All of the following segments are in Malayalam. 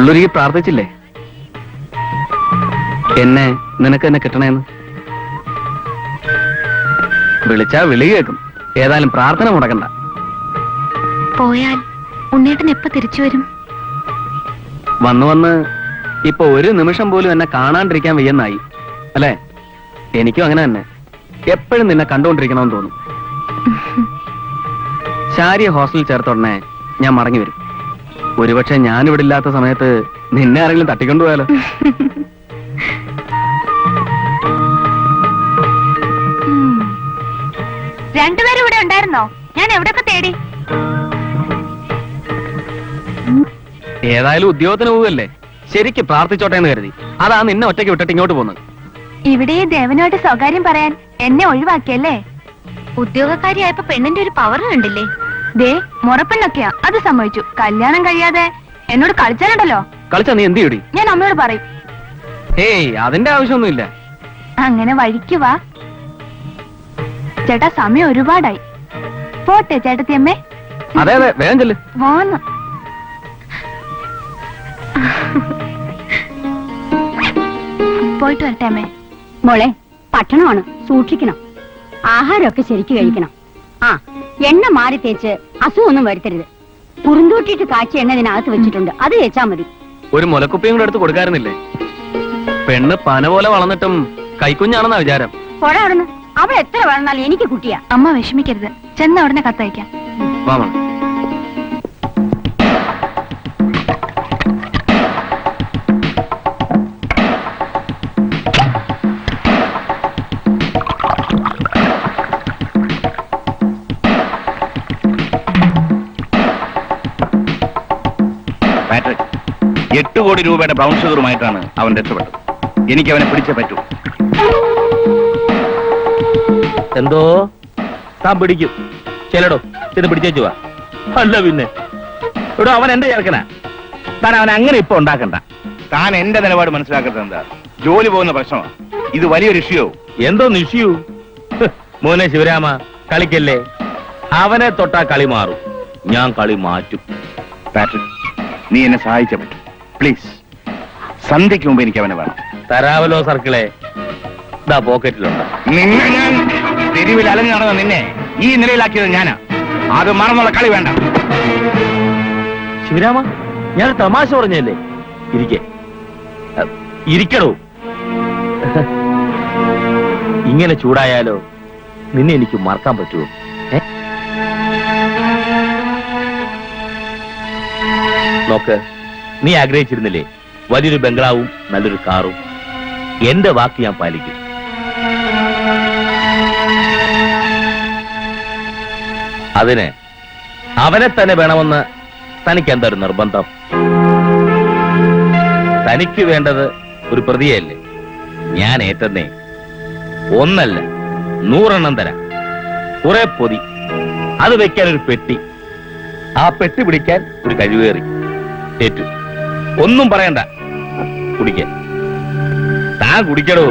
ഉള്ളൊരുക്കി പ്രാർത്ഥിച്ചില്ലേ എന്നെ നിനക്ക് എന്നെ കിട്ടണേന്ന്? വിളിച്ചാ വിളി കേൾക്കും. ഏതായാലും പ്രാർത്ഥന മുടക്കണ്ട. പോയാൽ ഉണ്ണേട്ടൻ എപ്പോ തിരിച്ചു വരും? വന്ന് ഇപ്പൊ ഒരു നിമിഷം പോലും എന്നെ കാണാണ്ടിരിക്കാൻ വയ്യെന്നായി അല്ലേ? എനിക്കും അങ്ങനെ തന്നെ. എപ്പോഴും നിന്നെ കണ്ടുകൊണ്ടിരിക്കണമെന്ന് തോന്നും. ശാരിയെ ഹോസ്റ്റലിൽ ചേർത്തോടനെ ഞാൻ മടങ്ങി വരും. ഒരുപക്ഷെ ഞാനിവിടെ ഇല്ലാത്ത സമയത്ത് നിന്നെ ആരെങ്കിലും തട്ടിക്കൊണ്ടുപോയാലോ? രണ്ടുപേരും ഇവിടെ ഉണ്ടായിരുന്നോ? ഞാൻ എവിടെയൊക്കെ തേടി. ഏതായാലും ഉദ്യോഗത്തിന് പോവല്ലേ, ശരിക്ക് പ്രാർത്ഥിച്ചോട്ടെ എന്ന് കരുതി. അതാ നിന്നെ ഒറ്റയ്ക്ക് വിട്ടിട്ട് ഇങ്ങോട്ട് പോകുന്നത്. ഇവിടെ ഈ ദേവനുമായിട്ട് സ്വകാര്യം പറയാൻ എന്നെ ഒഴിവാക്കിയല്ലേ? ഉദ്യോഗക്കാരിയായപ്പോ പെണ്ണിന്റെ ഒരു പവർ കണ്ടില്ലേ? ദേ മുറപ്പെണ്ണൊക്കെയാ, അത് സമ്മതിച്ചു. കല്യാണം കഴിയാതെ എന്നോട് കളിച്ചാലുണ്ടല്ലോ. കളിച്ചാ നീ എന്ത് ചെയ്യൂടി? ഞാൻ അമ്മയോട് പറയും. ഏയ് അതിന്റെ ആവശ്യമൊന്നുമില്ല. അങ്ങനെ വഴിക്ക് വാ ചേട്ടാ, സമയം ഒരുപാടായി. പോട്ടെ ചേട്ടത്തിയമ്മേ. അതെ അതെ, വേഗം ചെല്ല്. വാന്ന് പോയിട്ട് വരട്ടെ അമ്മേ. മോളെ, പട്ടണമാണ്, സൂക്ഷിക്കണം. ആഹാരമൊക്കെ ശരിക്ക് കഴിക്കണം. ആ, എണ്ണ മാറി തേച്ച് അസുഖമൊന്നും വരുത്തരുത്. കുറുന്തൂട്ടിട്ട് കാച്ചി എണ്ണ ഇതിനകത്ത് വെച്ചിട്ടുണ്ട്, അത് തേച്ചാ മതി. ഒരു മുലക്കുപ്പിയും കൂടെ എടുത്ത് കൊടുക്കാറുന്നില്ലേ? പെണ്ണ് പന പോലെ വളർന്നിട്ടും കൈക്കുഞ്ഞാണെന്നാ വിചാരം. പോടാ അവിടുന്ന്. അവൾ എത്ര വളർന്നാലും എനിക്ക് കുട്ടിയാ. അമ്മ വിഷമിക്കരുത്, ചെന്ന ഉടനെ കത്തയക്കാം. വാ മോളെ. പാട്രിക്, 8 കോടി രൂപയുടെ ബ്രൗൺ ഷുഗറുമായിട്ടാണ് അവൻ രക്ഷപ്പെട്ടത്. എനിക്ക് അവനെ പിടിച്ചേ പറ്റൂ. എന്തോ താൻ പിടിക്കും ചെല്ലടോ, ഇത് പിടിച്ചേച്ചു വാ. അല്ല പിന്നെ ഇവിടെ അവൻ എന്റെ ചേർക്കനാ. താൻ അവനെ അങ്ങനെ ഇപ്പൊ ഉണ്ടാക്കണ്ട. താൻ എന്റെ നിലപാട് മനസ്സിലാക്കുന്നത് എന്താ? ജോലി പോകുന്ന പ്രശ്നമാണ് ഇത്, വലിയൊരു ഇഷ്യൂ. എന്തോ നിഷ്യൂ? മോനെ ശിവരാമ, കളിക്കല്ലേ. അവനെ തൊട്ടാ കളി മാറും, ഞാൻ കളി മാറ്റും. പാട്രിക്, നീ എന്നെ സഹായിച്ചേ പറ്റൂ പ്ലീസ്. സന്ധ്യയ്ക്ക് മുമ്പ് എനിക്ക് അവനെ വേണം. തരാവലോ സർക്കിളെ, ഇതാ പോക്കറ്റിലുണ്ട്. നിന്നെ ഞാൻ തെരുവിൽ അലഞ്ഞു നടന്ന നിന്നെ ഈ നിലയിലാക്കിയത് ഞാനാ. അത് മറന്നുള്ള കളി വേണ്ട. ശിവരാമ, ഞാൻ തമാശ പറഞ്ഞല്ലേ. ഇരിക്കടോ. ഇങ്ങനെ ചൂടായാലോ നിന്നെ എനിക്ക് മറക്കാൻ പറ്റുമോ? നോക്ക്, നീ ആഗ്രഹിച്ചിരുന്നില്ലേ വലിയൊരു ബംഗ്ലാവും നല്ലൊരു കാറും? എന്റെ വാക്ക് ഞാൻ പാലിക്കും. അതിന് അവനെ തന്നെ വേണമെന്ന് തനിക്ക് എന്തൊരു നിർബന്ധം? തനിക്ക് വേണ്ടത് ഒരു പ്രതിയല്ലേ? ഞാൻ ഏറ്റന്നേ. ഒന്നല്ല 100 എണ്ണം തരാം. കുറെ പൊതി, അത് വെക്കാൻ ഒരു പെട്ടി, ആ പെട്ടി പിടിക്കാൻ ഒരു കഴിവേറി. ഏറ്റു. ഒന്നും പറയണ്ട, കുടിക്കാൻ. താൻ കുടിക്കടോ.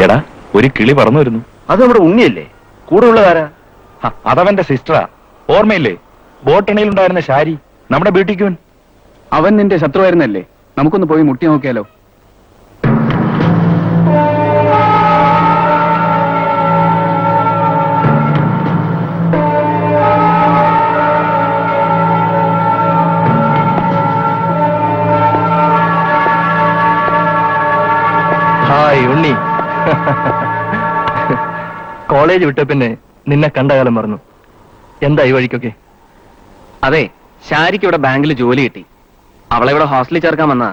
എടാ, ഒരു കിളി പറന്നു വരുന്നു. അത് നമ്മുടെ ഉണ്ണിയല്ലേ? കൂടെ ഉള്ളതാരാ? അതവന്റെ സിസ്റ്ററാ. ഓർമ്മയില്ലേ ബോട്ടണിയിലുണ്ടായിരുന്ന ശാരി, നമ്മുടെ ബ്യൂട്ടിക്യൂൻ? അവൻ നിന്റെ ശത്രുവായിരുന്നല്ലേ? നമുക്കൊന്ന് പോയി മുട്ടി നോക്കിയാലോ? കോളേജ് വിട്ട പിന്നെ നിന്നെ കണ്ട കാലം മറന്നു. എന്താ ഈ വഴിക്കൊക്കെ? അതെ, ഷാരിക്ക് ഇവിടെ ബാങ്കിൽ ജോലി കിട്ടി. അവളെ ഇവിടെ ഹോസ്റ്റലിൽ ചേർക്കാൻ വന്നാ.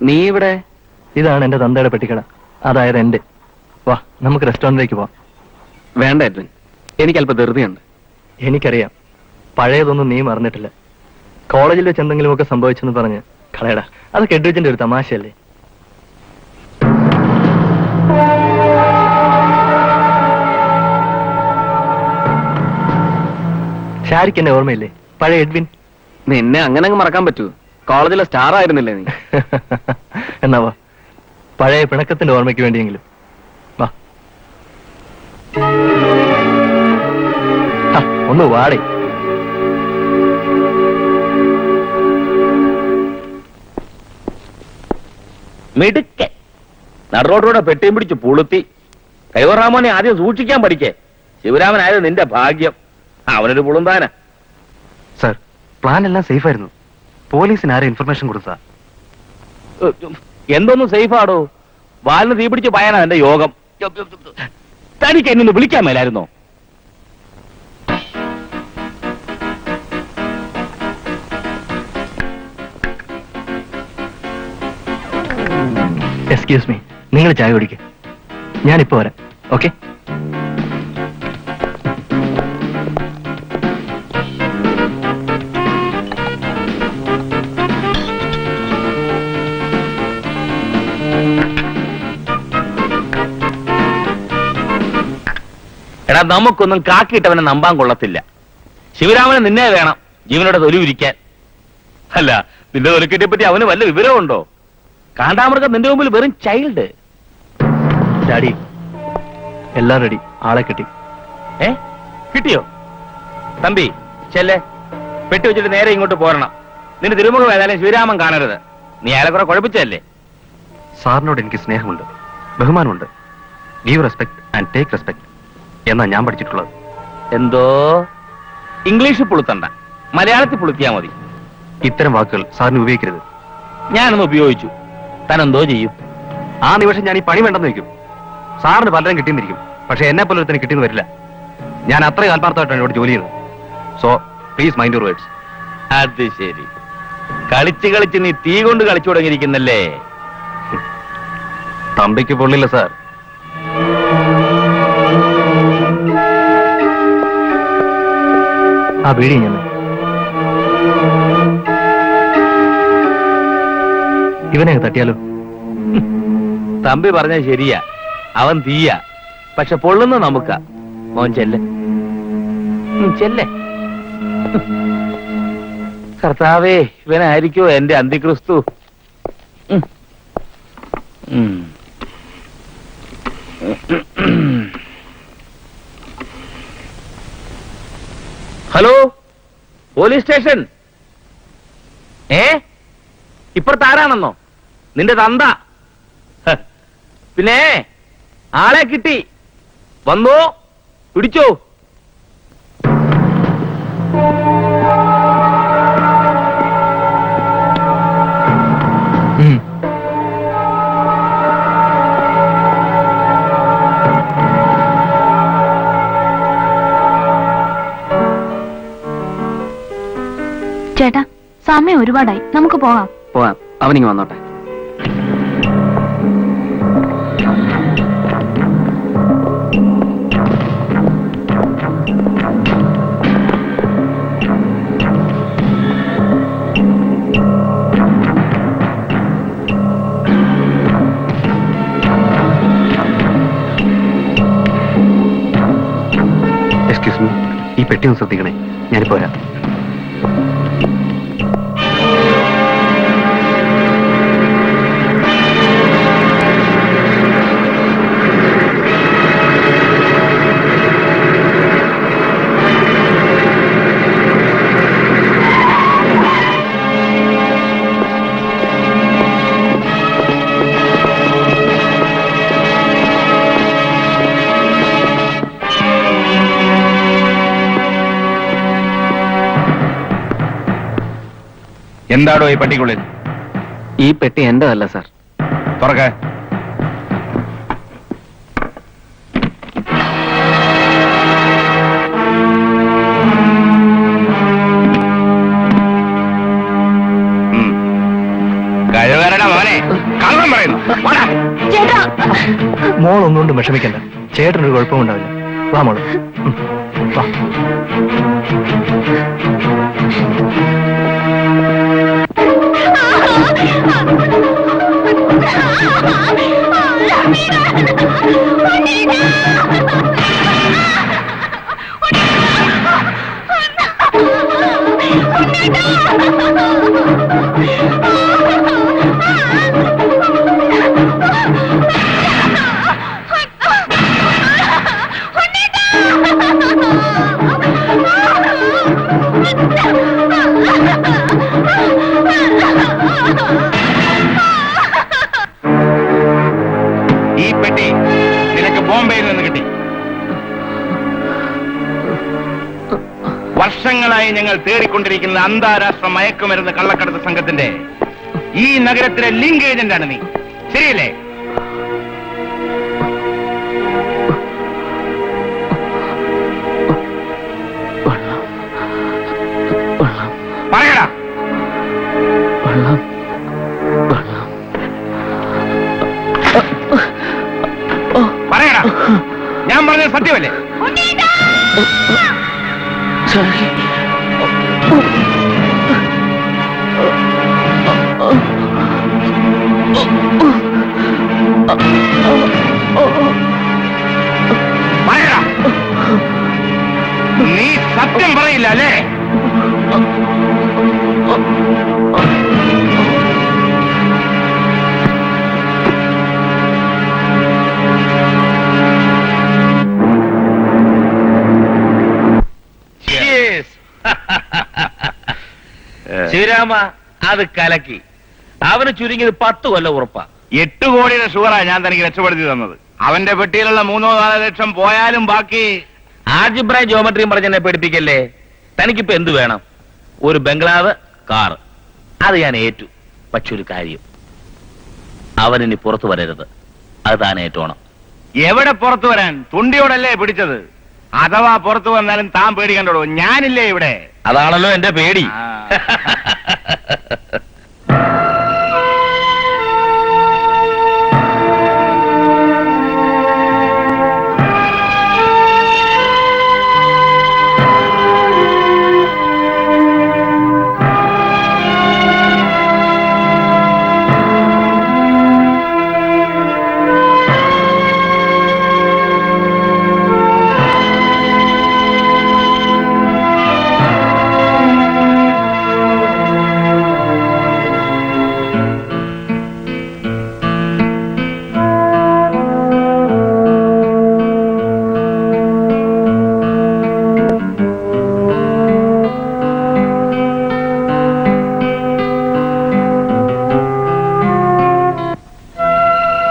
നീ ഇവിടെ? ഇതാണ് എന്റെ തന്തയുടെ പെട്ടിക്കട, അതായത് എന്റെ. വാ, നമുക്ക് റെസ്റ്റോറന്റിലേക്ക് പോവാം. വേണ്ട എഡ്വിൻ, എനിക്ക് അല്പം ധൃതിയുണ്ട്. എനിക്കറിയാം, പഴയതൊന്നും നീ മറന്നിട്ടില്ല. കോളേജിൽ വെച്ച് എന്തെങ്കിലുമൊക്കെ സംഭവിച്ചെന്ന് പറഞ്ഞ് കളയടാ. അതൊക്കെ എഡ്വിജിന്റെ ഒരു തമാശയല്ലേ? ഷാരിക്ക് എന്നെ ഓർമ്മയില്ലേ? പഴയ എഡ്വിൻ. നിന്നെ അങ്ങനെ അങ്ങ് മറക്കാൻ പറ്റൂ? കോളേജിലെ സ്റ്റാർ ആയിരുന്നില്ലേ നീ? എന്നാ വാ, പഴയ പിണക്കത്തിന്റെ ഓർമ്മയ്ക്ക് വേണ്ടിയെങ്കിലും വാ. ഒന്ന് വാടേ. മിടുക്കൻ നടുറോട്ടിലൂടെ പെട്ടിയും പിടിച്ച് പുളുത്തി. കൈവറാമോനെ ആദ്യം സൂക്ഷിക്കാൻ പഠിക്കേ. ശിവരാമനായത് നിന്റെ ഭാഗ്യം. അവനൊരു പുളുന്താന. സർ, പ്ലാൻ എല്ലാം സേഫ് ആയിരുന്നു. പോലീസിന് ആരും ഇൻഫർമേഷൻ കൊടുത്താ? എന്തൊന്നും സേഫാടോ? വാലിന് തീ പിടിച്ച് പായാനാ എന്റെ യോഗം. തനിക്ക് എന്നെ ഒന്ന് വിളിക്കാൻ മേലായിരുന്നോ? എക്സ്ക്യൂസ് മീ, നിങ്ങൾ ചായ കുടിക്കുക. ഞാനിപ്പോ വരാം. ഓക്കെ? എടാ, നമുക്കൊന്നും കാക്കിയിട്ടവനെ നമ്പാൻ കൊള്ളത്തില്ല. ശിവരാമന് നിന്നെ വേണം ജീവനോടെ തൊലി ഉരിക്കാൻ. അല്ല, നിന്റെ തൊലിക്കെട്ടിയെ പറ്റി അവന് വല്ല വിവരമുണ്ടോ? കാണ്ടാമൃഗം നിന്റെ മുമ്പിൽ വെറും ചൈൽഡ്. ഡാഡി, എല്ലാം റെഡി. ആളെ കിട്ടി. കിട്ടിയോ? തമ്പി ചെല്ലേ, പെട്ടി വെച്ചിട്ട് നേരെ ഇങ്ങോട്ട് പോരണം. നിന്റെ തിരുമുഖം ഏതായാലും ശിവരാമൻ കാണരുത്. നീ അയാളെ കുറെ കുഴപ്പിച്ചല്ലേ? സാറിനോട് എനിക്ക് സ്നേഹമുണ്ട്, ബഹുമാനമുണ്ട്. Give respect and take respect എന്നാ ഞാൻ പഠിച്ചിട്ടുള്ളത്. എന്തോ ഇംഗ്ലീഷ് പുളുത്തണ്ട, മലയാളത്തിൽ പുളുത്തിയാ മതി. ഇത്തരം വാക്കുകൾ സാറിന് ഉപയോഗിക്കരുത്. ഞാനൊന്ന് ഉപയോഗിച്ചു. താൻ എന്തോ ചെയ്യും? ആ നിമിഷം ഞാൻ ഈ പണി വേണ്ടെന്ന് വയ്ക്കും. സാറിന് പലരും കിട്ടിയെന്നിരിക്കും, പക്ഷെ എന്നെ പോലെ ഒരുത്തന് കിട്ടിയെന്ന് വരില്ല. ഞാൻ അത്രയും ആത്മാർത്ഥമായിട്ടാണ് ഇവിടെ ജോലി ചെയ്യുന്നത്. So please mind your words. അത് ശരി, കളിച്ച് കളിച്ച് നീ തീ കൊണ്ട് കളിച്ചു തുടങ്ങിയിരിക്കുന്നല്ലേ? തമ്പിക്ക് പൊള്ളില്ല സാർ. ആ വീടി ഞാൻ ഇവനെ തട്ടിയാലോ? തമ്പി പറഞ്ഞ ശരിയാ, അവൻ തീയാ, പക്ഷെ പൊള്ളുന്ന നമുക്കാ. മോൻ ചെല്ലെ, ചെല്ലെ. കർത്താവേ, ഇവനായിരിക്കോ എന്റെ അന്തിക്രിസ്തു? Hello, police station. ഇപ്പുറത്താരാണെന്നോ? നിന്റെ തന്ത. പിന്നെ ആളെ കിട്ടി. വന്നോ, പിടിച്ചോ. ചേട്ടാ, സമയം ഒരുപാടായി, നമുക്ക് പോവാം. പോവാം, അവനിങ്ങ് വന്നോട്ടെ. എക്സ്ക്യൂസ് മീ, ഈ പെട്ടി ഒന്ന് ശ്രദ്ധിക്കണേ, ഞാനിപ്പോ വരാം. എന്താടോ ഈ പെട്ടിക്കുള്ളിൽ? ഈ പെട്ടി എന്റേതല്ല സാർ. തുറക്ക. കള്ളം പറയുന്നു. വാടാ. ചേട്ടാ മോൾ ഒന്നുകൊണ്ടും വിഷമിക്കണ്ട, ചേട്ടനൊരു കുഴപ്പമുണ്ടാവില്ല. വാ മോള്. വാ. ഈ പെട്ടി നിനക്ക് ബോംബെയിൽ നിന്ന് കിട്ടി. വർഷങ്ങളായി ഞങ്ങൾ തേടിക്കൊണ്ടിരിക്കുന്ന അന്താരാഷ്ട്ര മയക്കുമരുന്ന് കള്ളക്കടത്ത് സംഘത്തിന്റെ ഈ നഗരത്തിലെ ലിങ്ക് ഏജന്റാണ് നീ, ശരിയല്ലേ? പറയടാ. പറയടാ, ഞാൻ പറഞ്ഞത് സത്യമല്ലേ? പറയടാ, നീ സത്യം പറയില്ല അല്ലേ? ശിവരാമ, അത് കലക്കി. അവന് ചുരുങ്ങിയത് 10 കൊല്ലം ഉറപ്പാ. 8 കോടിയുടെ ഷുഗറാ ഞാൻ തനിക്ക് രക്ഷപ്പെടുത്തി തന്നത്. അവന്റെ പെട്ടിയിലുള്ള 3-4 ലക്ഷം പോയാലും ബാക്കി. ആൾജിബ്രയും ജോമെട്രിയും പറഞ്ഞെന്നെ പേടിപ്പിക്കല്ലേ. തനിക്കിപ്പോ എന്ത് വേണം? ഒരു ബംഗ്ലാവ്, കാറ്, അത് ഞാൻ ഏറ്റു. പക്ഷെ ഒരു കാര്യം, അവനിനി പുറത്തു വരരുത്. അത് താൻ ഏറ്റോണം. എവിടെ പുറത്തു വരാൻ? തുണ്ടിയോടല്ലേ പിടിച്ചത്. അഥവാ പുറത്തു വന്നാലും താൻ പേടിക്കണ്ടോ? ഞാനില്ലേ ഇവിടെ. അതാണല്ലോ എന്റെ പേടി. ആ.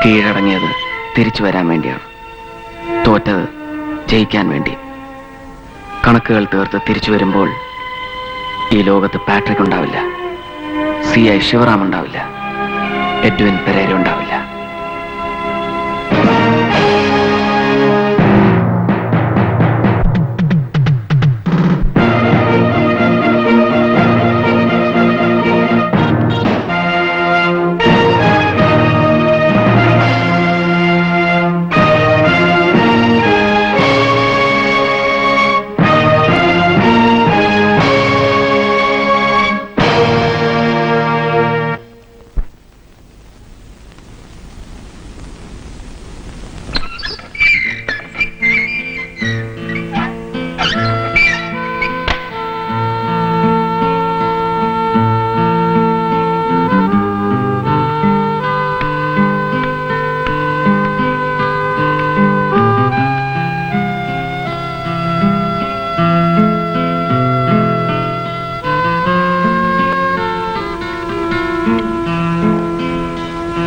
കീഴടങ്ങിയത് തിരിച്ചു വരാൻ വേണ്ടിയാണ്, തോറ്റത് ജയിക്കാൻ വേണ്ടി. കണക്കുകൾ തീർത്ത് തിരിച്ചു വരുമ്പോൾ ഈ ലോകത്ത് പാട്രിക് ഉണ്ടാവില്ല, CI ശിവറാം ഉണ്ടാവില്ല, എഡ്വിൻ പെരേര ഉണ്ടാവില്ല.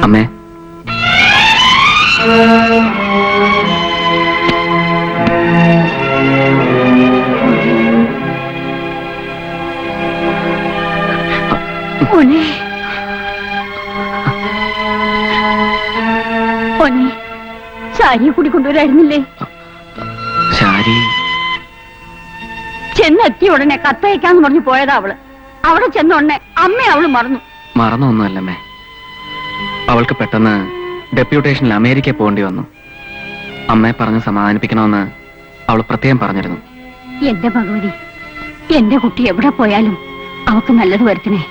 അമ്മേ, പൊന്നെ പൊന്നെ, സാരിയെ കൂടി കൊണ്ടുവരായിരുന്നില്ലേ? ശാരി ചെന്നെത്തിയ ഉടനെ കത്തയക്കാന്ന് പറഞ്ഞു പോയതാ അവള്. അവിടെ ചെന്ന ഉടനെ അമ്മ അവള് മറന്നു. മറന്നൊന്നുമല്ലമ്മേ, അവൾക്ക് പെട്ടെന്ന് ഡെപ്യൂട്ടേഷനിൽ അമേരിക്കയിൽ പോകേണ്ടി വന്നു. അമ്മയെ പറഞ്ഞ് സമാധാനിപ്പിക്കണമെന്ന് അവൾ പ്രത്യേകം പറഞ്ഞിരുന്നു. എന്റെ ഭഗവതി, എന്റെ കുട്ടി എവിടെ പോയാലും അവക്ക് നല്ലത് വരുത്തണേ.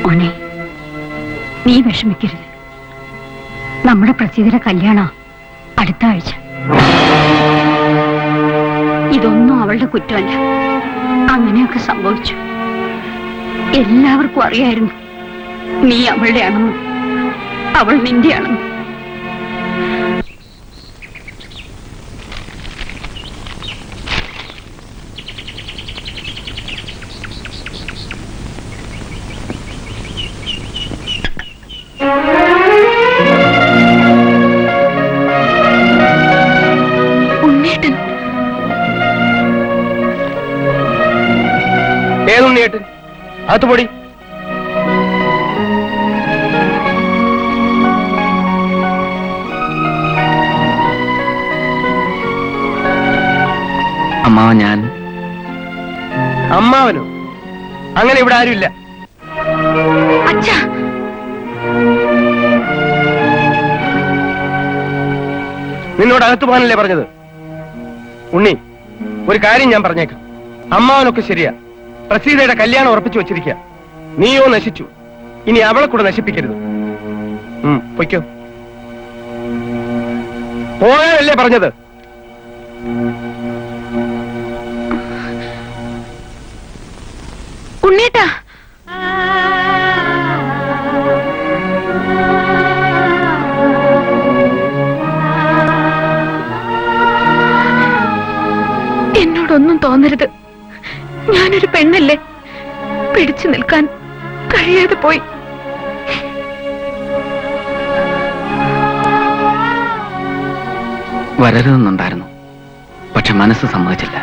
മോനെ, നീ വിഷമിക്കരുത്. നമ്മുടെ പ്രസിദ്ധയുടെ കല്യാണം അടുത്ത ആഴ്ച. ഇതൊന്നും അവളുടെ കുറ്റമല്ല. അങ്ങനെയൊക്കെ സംഭവിച്ചു. എല്ലാവർക്കും അറിയായിരുന്നു നീ അവളുടെ ആണെന്നും അവൾ നിന്റെയാണെന്നും. ഉണ്ണേട്ടൻ, ഏതുണ്ണിയേട്ടൻ? അകത്ത് പൊടി. അമ്മാവ, ഞാൻ അമ്മാവനോ? അങ്ങനെ ഇവിടെ ആരുമില്ല. അച്ഛാ, നിന്നോട് അകത്ത് പോകാനല്ലേ പറഞ്ഞത്? ഉണ്ണി, ഒരു കാര്യം ഞാൻ പറഞ്ഞേക്കാം. അമ്മാവനൊക്കെ ശരിയാ. പ്രസീതയുടെ കല്യാണം ഉറപ്പിച്ചു വെച്ചിരിക്കുക. നീയോ നശിച്ചു. ഇനി അവളെ കൂടെ നശിപ്പിക്കരുത്. പൊയ്ക്കോ. പോകാനല്ലേ പറഞ്ഞത്? ഉണ്ണേട്ടാ, എന്നോടൊന്നും തോന്നരുത്. ഞാനൊരു പെണ്ണല്ലേ, പിടിച്ചു നിൽക്കാൻ കഴിയാതെ പോയി. വരരുതെന്നുണ്ടായിരുന്നു, പക്ഷെ മനസ്സ് സമ്മതിച്ചില്ല.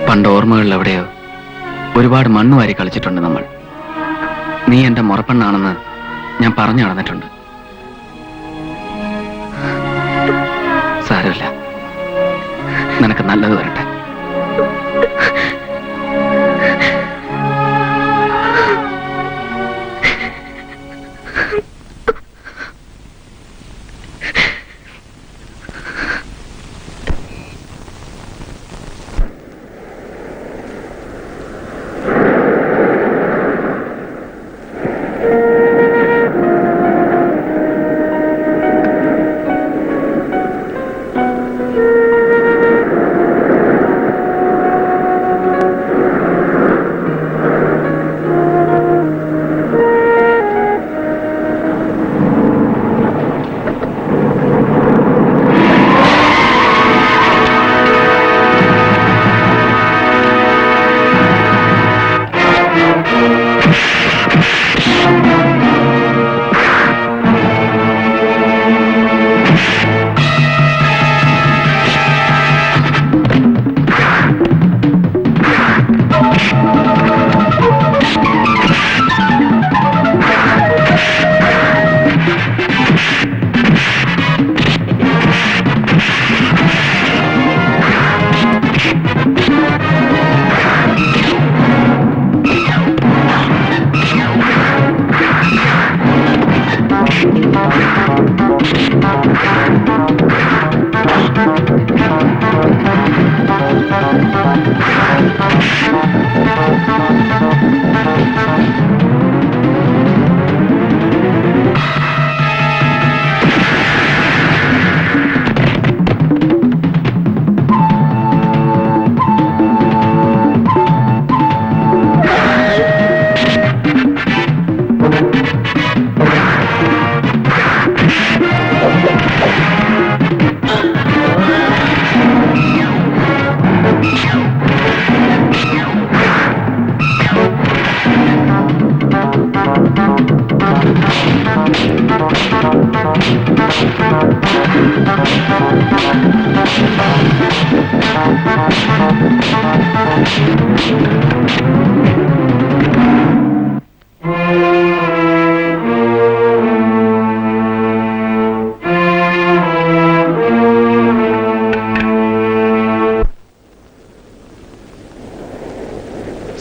പണ്ട് ഓർമ്മകളിൽ എവിടെയോ ഒരുപാട് മണ്ണ് വാരി കളിച്ചിട്ടുണ്ട് നമ്മൾ. നീ എന്റെ മുറപ്പെണ്ണാണെന്ന് ഞാൻ പറഞ്ഞു നടന്നിട്ടുണ്ട്. സാരമില്ല, നിനക്ക് നല്ലത് വരട്ടെ.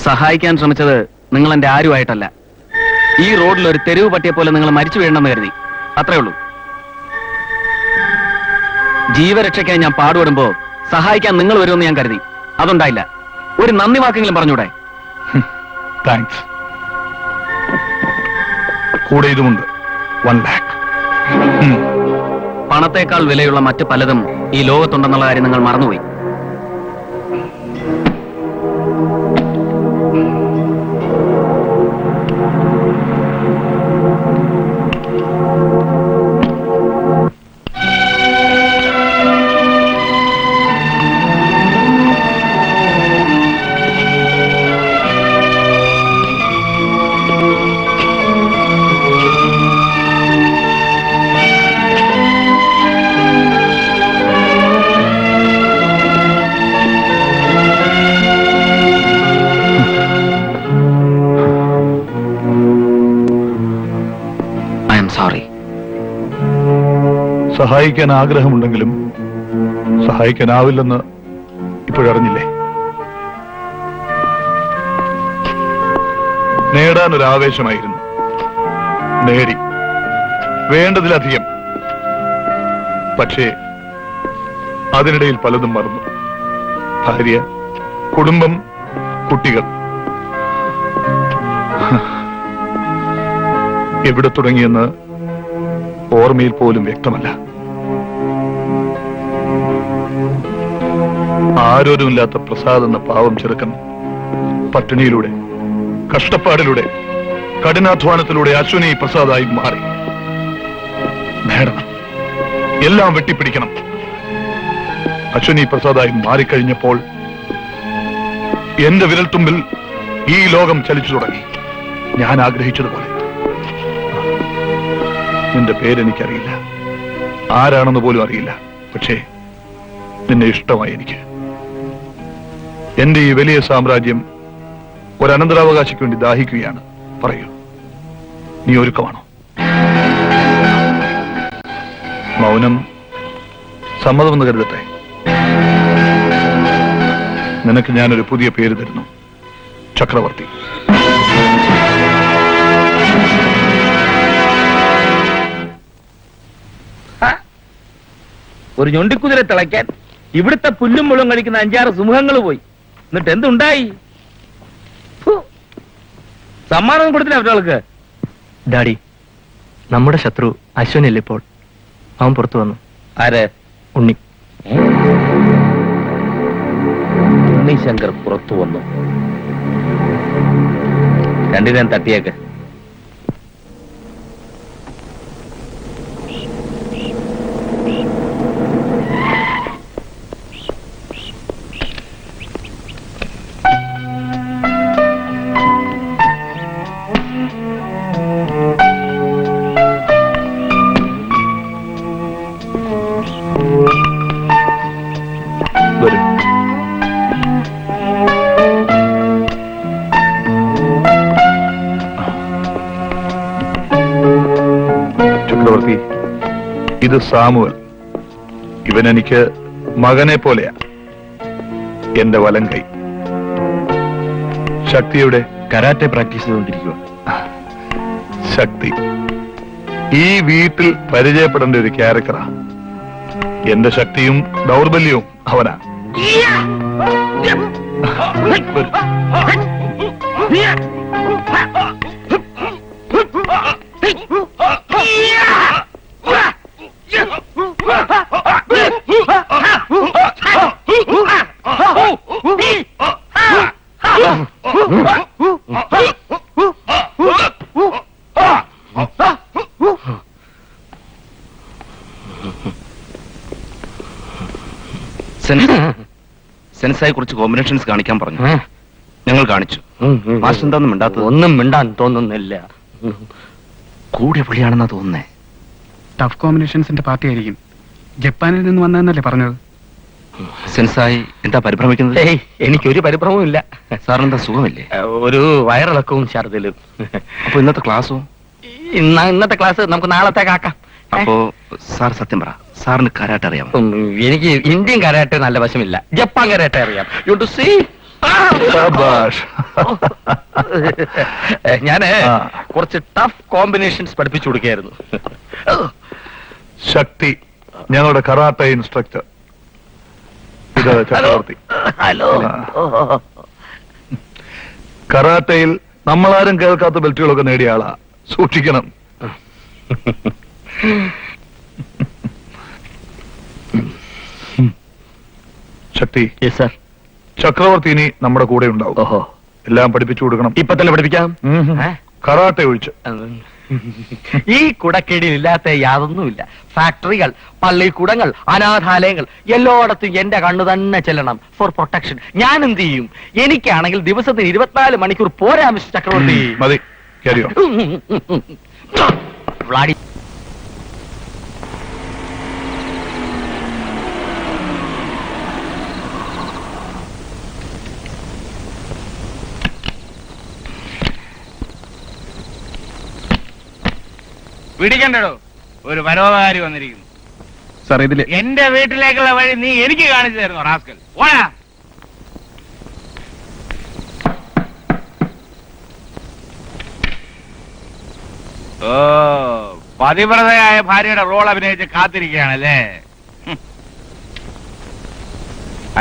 സഹായിക്കാൻ ശ്രമിച്ചത് നിങ്ങൾ എന്റെ ആരുമായിട്ടല്ല. ഈ റോഡിൽ ഒരു തെരുവ് പട്ടിയെ പോലെ നിങ്ങൾ മരിച്ചു വീഴണമെന്ന് കരുതി, അത്രേ ഉള്ളൂ. ജീവരക്ഷയ്ക്കായി ഞാൻ പാടുപെടുമ്പോ സഹായിക്കാൻ നിങ്ങൾ വരുമെന്ന് ഞാൻ കരുതി, അതുണ്ടായില്ല. ഒരു നന്ദി വാക്കെങ്കിലും പറഞ്ഞൂടെ? താങ്ക്സ്. കൂടെ ഇതുമുണ്ട്, 1 lakh. പണത്തേക്കാൾ വിലയുള്ള മറ്റു പലതും ഈ ലോകത്തുണ്ടെന്നുള്ള കാര്യം നിങ്ങൾ മറന്നുപോയി. I am sorry. സഹായിക്കാൻ ആഗ്രഹമുണ്ടെങ്കിലും സഹായിക്കാനാവില്ലെന്ന് ഇപ്പോഴറിഞ്ഞില്ലേ? നേടാനൊരാവേശമായിരുന്നു, നേടി, വേണ്ടതിലധികം. പക്ഷേ അതിനിടയിൽ പലതും മറന്നു. ഭാര്യ, കുടുംബം, കുട്ടികൾ. എവിടെ തുടങ്ങിയെന്ന് ഓർമ്മയിൽ പോലും വ്യക്തമല്ല. ആരോരുമില്ലാത്ത പ്രസാദ് എന്ന പാവം ചെറുക്കൻ പട്ടിണിയിലൂടെ, കഷ്ടപ്പാടിലൂടെ, കഠിനാധ്വാനത്തിലൂടെ അശ്വിനി പ്രസാദായി മാറി. നേടണം, എല്ലാം വെട്ടിപ്പിടിക്കണം. അശ്വിനി പ്രസാദായി മാറിക്കഴിഞ്ഞപ്പോൾ എന്റെ വിരൽത്തുമ്പിൽ ഈ ലോകം ചലിച്ചു തുടങ്ങി, ഞാൻ ആഗ്രഹിച്ചതുപോലെ. നിന്റെ പേരെനിക്കറിയില്ല, ആരാണെന്ന് പോലും അറിയില്ല. പക്ഷേ നിന്നെ ഇഷ്ടമായി എനിക്ക്. എന്റെ ഈ വലിയ സാമ്രാജ്യം ഒരു അനന്തരാവകാശിക്ക് വേണ്ടി ദാഹിക്കുകയാണ്. പറയൂ, നീ ഒരുക്കമാണോ? മൗനം സമ്മതമെന്ന് കരുതട്ടെ. നിനക്ക് ഞാനൊരു പുതിയ പേര് തരുന്നു, ചക്രവർത്തി. ഒരു ഞൊണ്ടിക്കുതിരെ തിളയ്ക്കാൻ ഇവിടുത്തെ പുല്ലും മുള്ളും കഴിക്കുന്ന 5-6 സിംഹങ്ങൾ പോയി. എന്നിട്ട് എന്തുണ്ടായി? സമ്മാനം കൊടുത്തില്ല അവർക്ക്. ഡാഡി, നമ്മുടെ ശത്രു അശ്വനല്ലേ ഇപ്പോൾ? അവൻ പുറത്തു വന്നു. ആര്? ഉണ്ണി. ഉണ്ണിശങ്കർ പുറത്തു വന്നു. രണ്ടിനും തട്ടിയേക്ക്. വരൂ. ചക്രവർത്തി, ഇത് സാമുവൽ. ഇവൻ എനിക്ക് മകനെ പോലെയാ. എന്റെ വലം കൈ. ശക്തിയുടെ കരാറ്റെ പ്രാക്ടീസ് ചെയ്തുകൊണ്ടിരിക്കുക. ശക്തി ഈ വീട്ടിൽ പരിചയപ്പെടേണ്ട ഒരു ക്യാരക്ടറാ. എന്റെ ശക്തിയും ദൗർബല്യവും അവനാ. സെൻസായി കുറച്ച് കോമ്പിനേഷൻസ് കാണിക്കാൻ പറഞ്ഞു. ഞങ്ങൾ കാണിച്ചു. മാസ്റ്റർ എന്താന്നും മിണ്ടാത്തത്? ഒന്നും മിണ്ടാൻ തോന്നുന്നില്ല. കൂടിയ പുള്ളിയാണെന്നാ തോന്നുന്നേ. ടഫ് കോമ്പിനേഷൻസിന്റെ പാർട്ടി ആയിരിക്കും. ജപ്പാനിൽ നിന്ന് വന്നതെന്നല്ലേ പറഞ്ഞത്? സെൻസായി എന്താ പരിഭ്രമിക്കുന്നത്? ഏയ്, എനിക്കൊരു പരിഭ്രമവും ഇല്ല. സാറിനെന്താ സുഖമില്ലേ? ഒരു വയറിളക്കവും ഛർദിലും. അപ്പൊ ഇന്നത്തെ ക്ലാസ്സോ? ഇന്നത്തെ ക്ലാസ് നമുക്ക് നാളത്തേക്കാക്കാം. അപ്പോ സാർ സത്യം പറ, സാറിന് കരാട്ടെ അറിയാമോ? എനിക്ക് ഇന്ത്യൻ കരാട്ടെ നല്ല വശമില്ല, ജപ്പാൻ കരാട്ടെ അറിയാം. യു ടു സീ ശാബാഷ്. ഞാന് ആ. കുറച്ച് ടഫ് കോമ്പിനേഷൻസ് പഠിപ്പിച്ചു കൊടുക്കുകയായിരുന്നു. ശക്തി, ഞങ്ങളുടെ കറാട്ടെ ഇൻസ്ട്രക്ടർ. ഇത് ചക്രവർത്തി. ഹലോ. ആ. കറാട്ടയിൽ നമ്മളാരും കേൾക്കാത്ത ബെൽറ്റുകളൊക്കെ നേടിയ ആളാ, സൂക്ഷിക്കണം. ശക്തി, സാർ. ചക്രവർത്തി ഇനി നമ്മുടെ കൂടെ ഉണ്ടാവും. ഓഹോ. എല്ലാം പഠിപ്പിച്ചു കൊടുക്കണം. ഇപ്പൊ തന്നെ പഠിപ്പിക്കാം. കറാട്ടെ ഒഴിച്ച്. ഈ കുടക്കീടിൽ ഇല്ലാത്ത യാതൊന്നുമില്ല. ഫാക്ടറികൾ, പള്ളിക്കൂടങ്ങൾ, അനാഥാലയങ്ങൾ എല്ലായിടത്തും എന്റെ കണ്ണു തന്നെ ചെല്ലണം ഫോർ പ്രൊട്ടക്ഷൻ. ഞാൻ എന്ത് ചെയ്യും? എനിക്കാണെങ്കിൽ ദിവസത്തിന് 24 മണിക്കൂർ പോരാ മിസ്റ്റർ ചക്രവർത്തി. മതി, carry on. വ്ളാഡി. പിടിക്കണ്ടോ, ഒരു പരോപകാരി വന്നിരിക്കുന്നു. സാർ ഇതില് എന്റെ വീട്ടിലേക്കുള്ള വഴി നീ എനിക്ക് കാണിച്ചു തരുന്നു റാസ്കൽ. ഓടാ. ഓ, പതിവ്രതയായ ഭാര്യയുടെ റോൾ അഭിനയിച്ച് കാത്തിരിക്കുകയാണല്ലേ?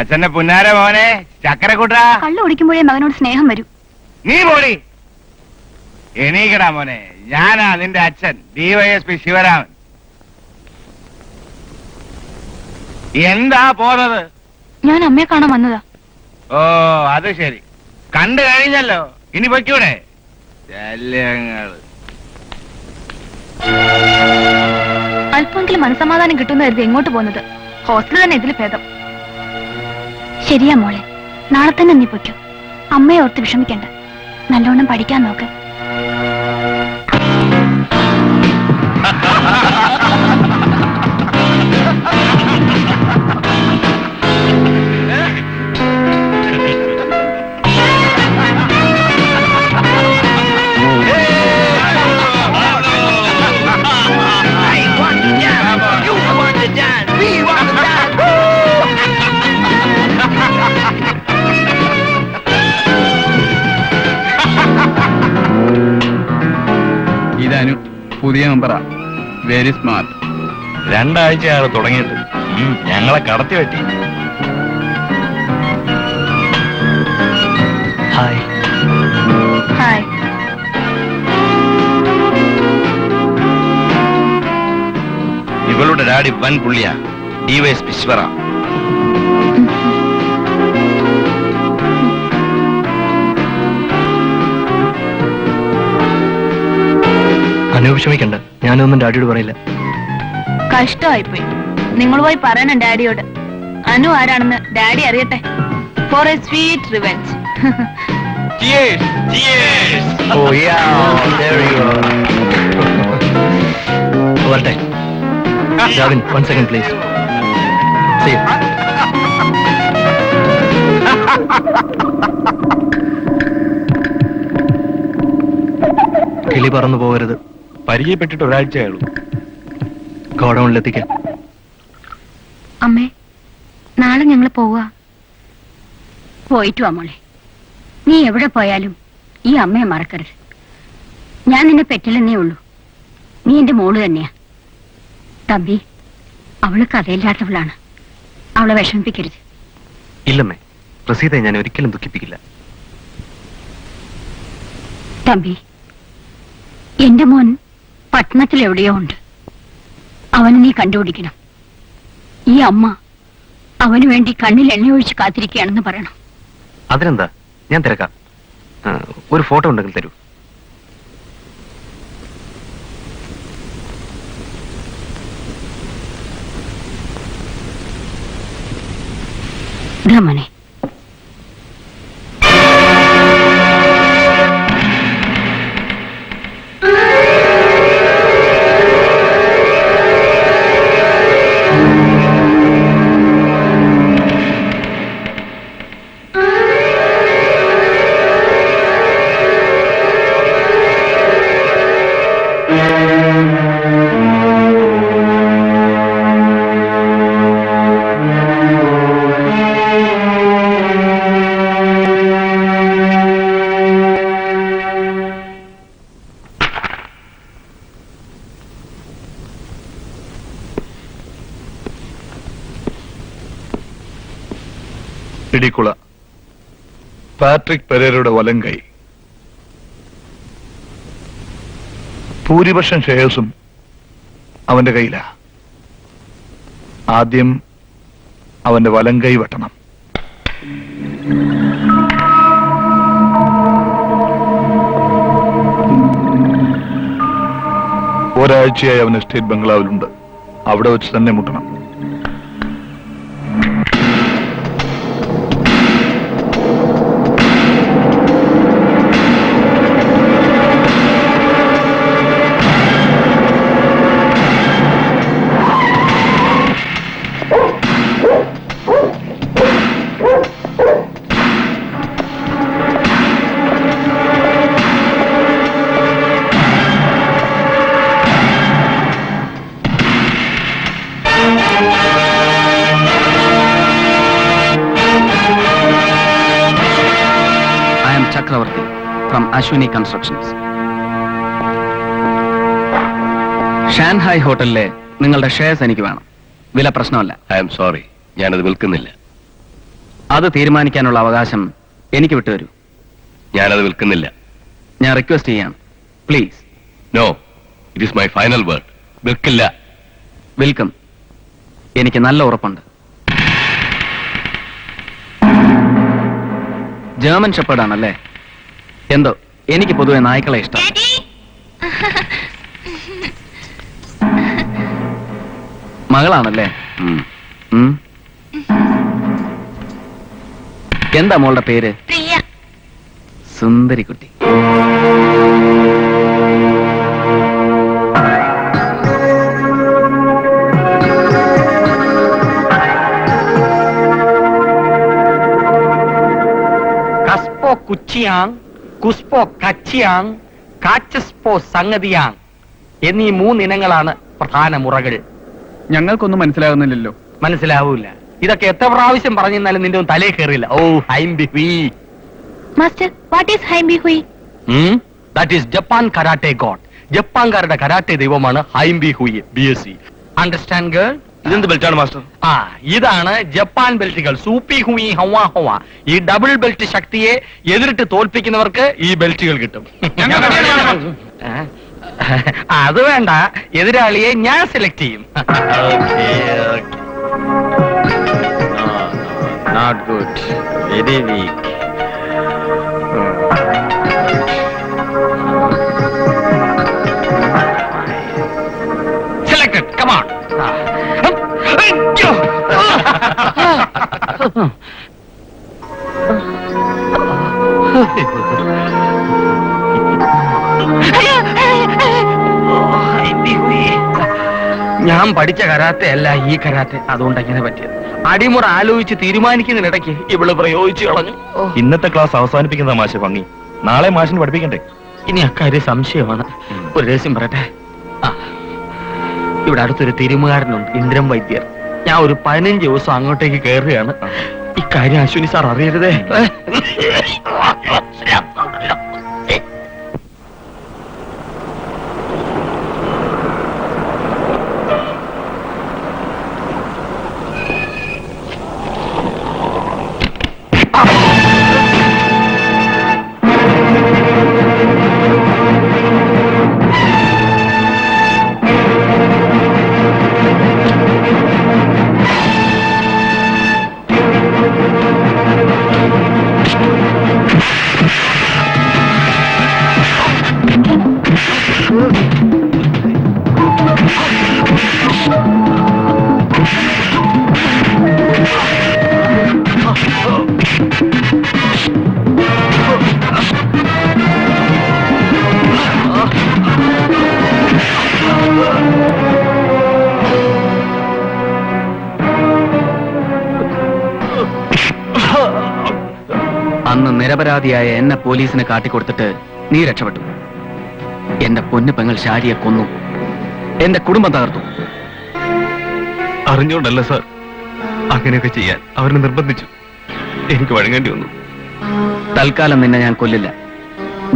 അച്ഛന്റെ പുന്നാര മോനെ ചക്കരക്കുട്ട, കള്ളു കുടിക്കുമ്പോഴേ മകനോട് സ്നേഹം വരും. നീ പോടി. എണീക്കടാ മോനെ, ഞാനാ നിന്റെ അച്ഛൻ DYSP ശിവരാമൻ. എന്താ പോന്നത്? ഞാൻ അമ്മയെ കാണാൻ വന്നതാ. ഓ, അത് ശരി, കണ്ടു കഴിഞ്ഞല്ലോ. ഇനി പൊയ്ക്കൂടെ? ശല്യങ്ങള്. അല്പമെങ്കിലും മനസമാധാനം കിട്ടുന്ന കരുതി എങ്ങോട്ട് പോകുന്നത്? ഹോസ്റ്റലിൽ തന്നെ ഇതിൽ ഭേദം. ശരിയാ മോളെ, നാളെ തന്നെ നീ പൊയ്ക്കോ. അമ്മയെ ഓർത്ത് വിഷമിക്കണ്ട, നല്ലോണം പഠിക്കാൻ നോക്ക്. ഇതാനു പുതിയ മെമ്പറാ, വെരി സ്മാർട്ട്. 2 ആഴ്ചയാണ് തുടങ്ങിയിട്ട്. ഞങ്ങളെ കടത്തി വെട്ടി. ഹായ്. ഹായ്. ഇവളുടെ ഡാഡി വൻ പുള്ളിയാ, DYSP ശിവറാം. അനൂപ് ക്ഷമിക്കണ്ട, ഞാനൊന്നും ഡാഡിയോട് പറയില്ല. കഷ്ടമായിപ്പോയി. നിങ്ങൾ പോയി പറയണം ഡാഡിയോട്. അനു ആരാണെന്ന് ഡാഡി അറിയട്ടെ. For a sweet revenge. Oh yeah, there you go. വരട്ടെ. Javin, 1 second please. See you. കിളി പറന്നു പോകരുത്. പരിചയപ്പെട്ടിട്ട് ഒരാഴ്ചയുള്ളൂ. ഗോഡൌണിലെത്തിക്കാം. അമ്മേ, നാളെ ഞങ്ങൾ പോവാ. പോയിട്ടു വാ മോളെ. നീ എവിടെ പോയാലും ഈ അമ്മയെ മറക്കരുത്. ഞാൻ നിന്നെ പെറ്റില്ലെന്നേ ഉള്ളൂ. നീ എന്റെ മോള് തന്നെയാ. തമ്പി, അവള് കഥയില്ലാത്തവളാണ്. അവളെ വിഷമിപ്പിക്കരുത്. ഇല്ലമ്മേ, പ്രസീതയെ ഞാൻ ഒരിക്കലും ദുഃഖിപ്പിക്കില്ല. തമ്പി, എന്റെ മോൻ പട്ടണത്തിൽ എവിടെയോ ഉണ്ട്. അവനെ നീ കണ്ടുപിടിക്കണം. ഈ അമ്മ അവന് വേണ്ടി കണ്ണിൽ എണ്ണ ഒഴിച്ച് കാത്തിരിക്കുകയാണെന്ന് പറയണം. അതിനെന്താ, ഞാൻ തിരക്കാം. ഒരു ഫോട്ടോ ഉണ്ടെങ്കിൽ തരൂ. ഇതാ മോനെ. ഇടിക്കുള പാട്രിക് പെരേരയുടെ വലം കൈ. ഭൂരിപക്ഷം ഷെയർസും അവന്റെ കയ്യിലാ. ആദ്യം അവന്റെ വലം കൈ വെട്ടണം. ഒരാഴ്ചയായി അവൻ എസ്റ്റേറ്റ് ബംഗ്ലാവിലുണ്ട്. അവിടെ വെച്ച് തന്നെ മുട്ടണം. ചക്രവർത്തി ഫ്രം അശ്വിനി കൺസ്ട്രക്ഷൻസ്. ഷാൻഹായ് ഹോട്ടലിലെ നിങ്ങളുടെ ഷെയർസ് എനിക്ക് വേണം. വില പ്രശ്നമല്ല. ഐ എം സോറി, ഞാനത് വിൽക്കുന്നില്ല. അത് തീരുമാനിക്കാനുള്ള അവകാശം എനിക്ക് വിട്ടുതരൂ. ഞാനത് വിൽക്കുന്നില്ല. ഞാൻ റിക്വസ്റ്റ് ചെയ്യാണ്, please. No, it is my final word. വിൽക്കില്ല. വിൽക്കും. എനിക്ക് നല്ല ഉറപ്പുണ്ട്. ജർമ്മൻ ഷെപ്പേർഡാണല്ലേ? എന്തോ എനിക്ക് പൊതുവെ നായ്ക്കളെ ഇഷ്ടം. മകളാണല്ലേ? എന്താ മോളുടെ പേര്? സുന്ദരിക്കുട്ടി. കുച്ചിയാങ്, കുസ്പോ കച്ചിയാങ്, കാച്ചസ്പോ സംഗതിയാങ് എന്നീ 3 ഇനങ്ങളാണ് പ്രധാന മുറകൾ. ഞങ്ങൾക്കൊന്നും മനസ്സിലാകുന്നില്ലല്ലോ. മനസ്സിലാവൂല. ഇതൊക്കെ എത്ര പ്രാവശ്യം പറഞ്ഞാലും നിന്റെ ഒന്നും തലേ കയറില്ല. ഓ ഹൈംബി ഹുയി. മാസ്റ്റർ, വാട്ട് ഈസ് ഹൈംബി ഹുയി? That is Japan karate god. ജപ്പാൻകാരുടെ കരാട്ടെ ദൈവമാണ് ഹൈംബി ഹുയി. BSc. Understand girl? ഇതെന്ത് ബെൽറ്റാണ് മാസ്റ്റർ? ഇതാണ് ജപ്പാൻ ബെൽറ്റുകൾ. സൂപ്പി ഹുയി ഹവാ ഹവാ. ഈ ഡബിൾ ബെൽറ്റ് ശക്തിയെ എതിരിട്ട് തോൽപ്പിക്കുന്നവർക്ക് ഈ ബെൽറ്റുകൾ കിട്ടും. അത് വേണ്ട, എതിരാളിയെ ഞാൻ സെലക്ട് ചെയ്യും. Not good, very weak. Selected, come on. ഞാൻ പഠിച്ച കരാത്തെ അല്ല ഈ കരാത്തെ, അതുകൊണ്ട് എങ്ങനെ പറ്റിയത്? അടിമുറ ആലോചിച്ച് തീരുമാനിക്കുന്നതിനിടയ്ക്ക് ഇവള് പ്രയോഗിച്ചു കളഞ്ഞു. ഇന്നത്തെ ക്ലാസ് അവസാനിപ്പിക്കുന്ന മാഷ് ഭംഗി. നാളെ മാഷിന് പഠിപ്പിക്കണ്ടേ? ഇനി അക്കാര്യം സംശയമാണ്. ഒരു രഹസ്യം പറയട്ടെ. ഇവിടെ അടുത്തൊരു തിരുമുകാരനുണ്ട്, ഇന്ദ്രൻ വൈദ്യർ. ഞാൻ ഒരു 15 ദിവസം അങ്ങോട്ടേക്ക് കയറുകയാണ്. ഇക്കാര്യം അശ്വിനി സാർ അറിയരുതേ. അന്ന് നിരപരാധിയായ എന്നെ പോലീസിന് കാട്ടിക്കൊടുത്തിട്ട് നീ രക്ഷപ്പെട്ടു. എന്റെ പൊന്നു പെങ്ങൾ ശാരിയെ കൊന്നു. എന്റെ കുടുംബം തകർത്തു. അറിഞ്ഞുകൊണ്ടല്ല സാർ, അങ്ങനെയൊക്കെ ചെയ്യാൻ അവരെ നിർബന്ധിച്ചു. എനിക്ക് വഴങ്ങേണ്ടി വന്നു. തൽക്കാലം നിന്നെ ഞാൻ കൊല്ലില്ല.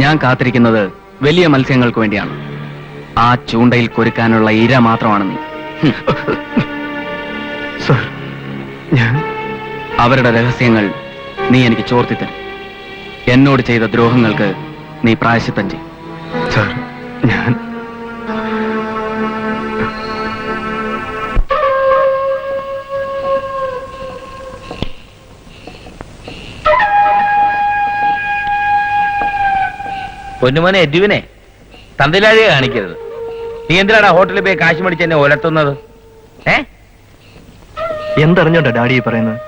ഞാൻ കാത്തിരിക്കുന്നത് വലിയ മത്സ്യങ്ങൾക്ക് വേണ്ടിയാണ്. ആ ചൂണ്ടയിൽ കൊരുക്കാനുള്ള ഇര മാത്രമാണ് നീ. സാർ, ഞാൻ അവരുടെ രഹസ്യങ്ങൾ നീ എനിക്ക് ചോർത്തി തരും. എന്നോട് ചെയ്ത ദ്രോഹങ്ങൾക്ക് നീ പ്രായശ്ചിത്തം ചെയ്യും. സാർ, ഞാൻ പൊന്നുമോനെ എഡ്യുവിനെ തന്തിലാഴിയെ കാണിക്കരുത്. നീ എന്തിനാണ് ഹോട്ടലിൽ പോയി കാശ് മേടിച്ച് എന്നെ ഉലർത്തുന്നത്? എന്തറിഞ്ഞോട്ടെ ഡാഡി ഈ പറയുന്നത്?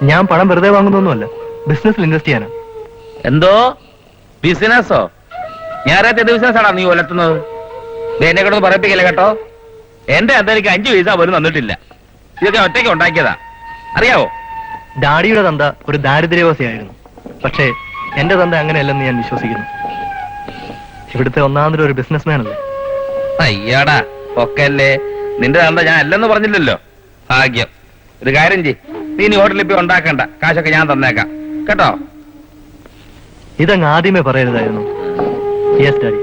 ഞാൻ പണം വെറുതെ വാങ്ങുന്നൊന്നുമല്ല, ബിസിനസ്സിൽ ഇൻവെസ്റ്റ് ചെയ്യാനാ. എന്തോ ബിസിനസ്സോ? ഞായറാഴ്ച എന്ത് ബിസിനസ്സാണോ നീ ഉലർത്തുന്നത്? എന്നെ കൊണ്ടൊന്നും പറയിപ്പിക്കില്ല കേട്ടോ. എന്റെ അന്ന് എനിക്ക് 5 പൈസ പോലും തന്നിട്ടില്ല. ഇതൊക്കെ ഒറ്റയ്ക്ക് ഉണ്ടാക്കിയതാ, അറിയാവോ? ഡാഡിയുടെ തന്ത ഒരു ദാരിദ്ര്യവാസിയായിരുന്നു. പക്ഷേ എന്റെ തന്ത അങ്ങനെയല്ലെന്ന് ഞാൻ വിശ്വസിക്കുന്നു. ഇവിടുത്തെ ഒന്നാമതൊരു ഒരു ബിസിനസ്മാൻ അല്ലേ. അയ്യാടാ പൊക്കല്ലേ. നിന്റെ തന്ത ഞാൻ അല്ലെന്ന് പറഞ്ഞില്ലല്ലോ. ഭാഗ്യം. ഒരു കാര്യം ചെയ്യ്, നീ ഇനി ഹോട്ടലിൽ പോയി ഉണ്ടാക്കണ്ട, കാശൊക്കെ ഞാൻ തന്നേക്കാം കേട്ടോ. ഇതങ്ങ് ആദ്യമേ പറയരുതായിരുന്നു. Yes daddy.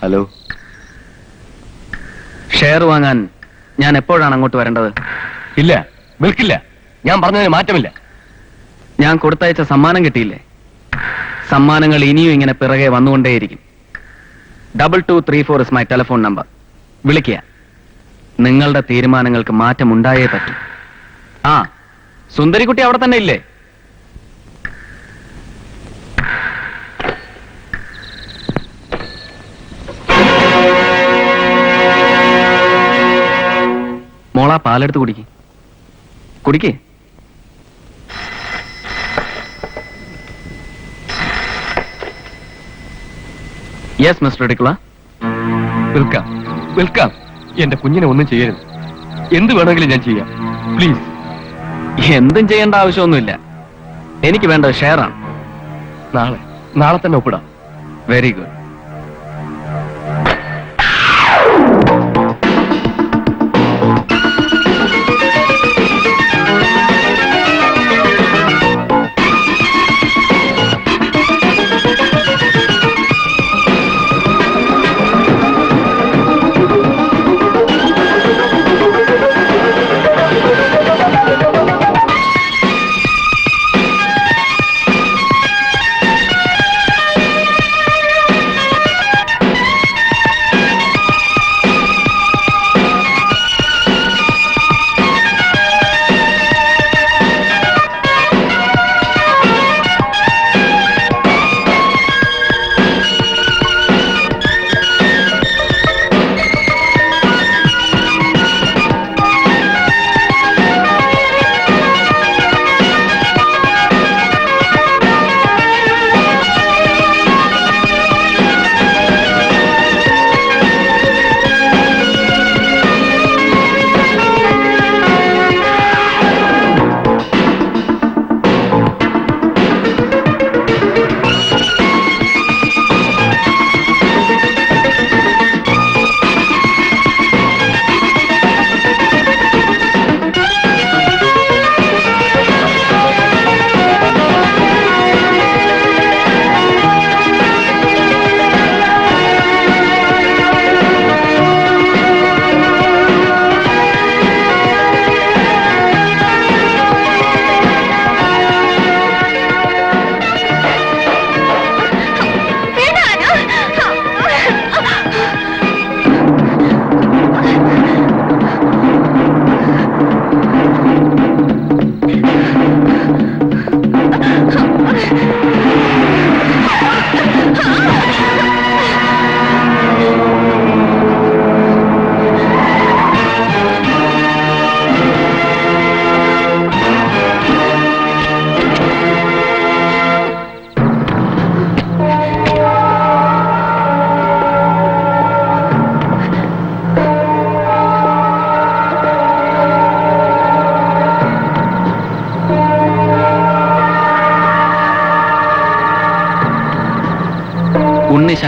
ഹലോ, ഷെയർ വാങ്ങാൻ ഞാൻ എപ്പോഴാണ് അങ്ങോട്ട് വരേണ്ടത്? ഇല്ല, വിൽക്കില്ല. ഞാൻ പറഞ്ഞതിന് മാറ്റമില്ല. ഞാൻ കൊടുത്തയച്ച സമ്മാനം കിട്ടിയില്ലേ? സമ്മാനങ്ങൾ ഇനിയും ഇങ്ങനെ പിറകെ വന്നുകൊണ്ടേയിരിക്കും. 2234 ഇസ് മൈ ടെലിഫോൺ നമ്പർ. വിളിക്കുക. നിങ്ങളുടെ തീരുമാനങ്ങൾക്ക് മാറ്റമുണ്ടായേ പറ്റൂ. ആ, സുന്ദരിക്കുട്ടി അവിടെ തന്നെ ഇല്ലേ? മോളാ പാലെടുത്ത് കുടിക്ക്. കുടിക്ക്. യെസ് മിസ്റ്റർ ഡിക്ല. വിൽക്കാം, വിൽക്കാം. എന്റെ കുഞ്ഞിനെ ഒന്നും ചെയ്യരുത്. എന്ത് വേണമെങ്കിലും ഞാൻ ചെയ്യാം. പ്ലീസ്. എന്തും ചെയ്യേണ്ട ആവശ്യമൊന്നുമില്ല. എനിക്ക് വേണ്ടത് ഷെയറാണ്. നാളെ തന്നെ ഒപ്പിടാം. Very good.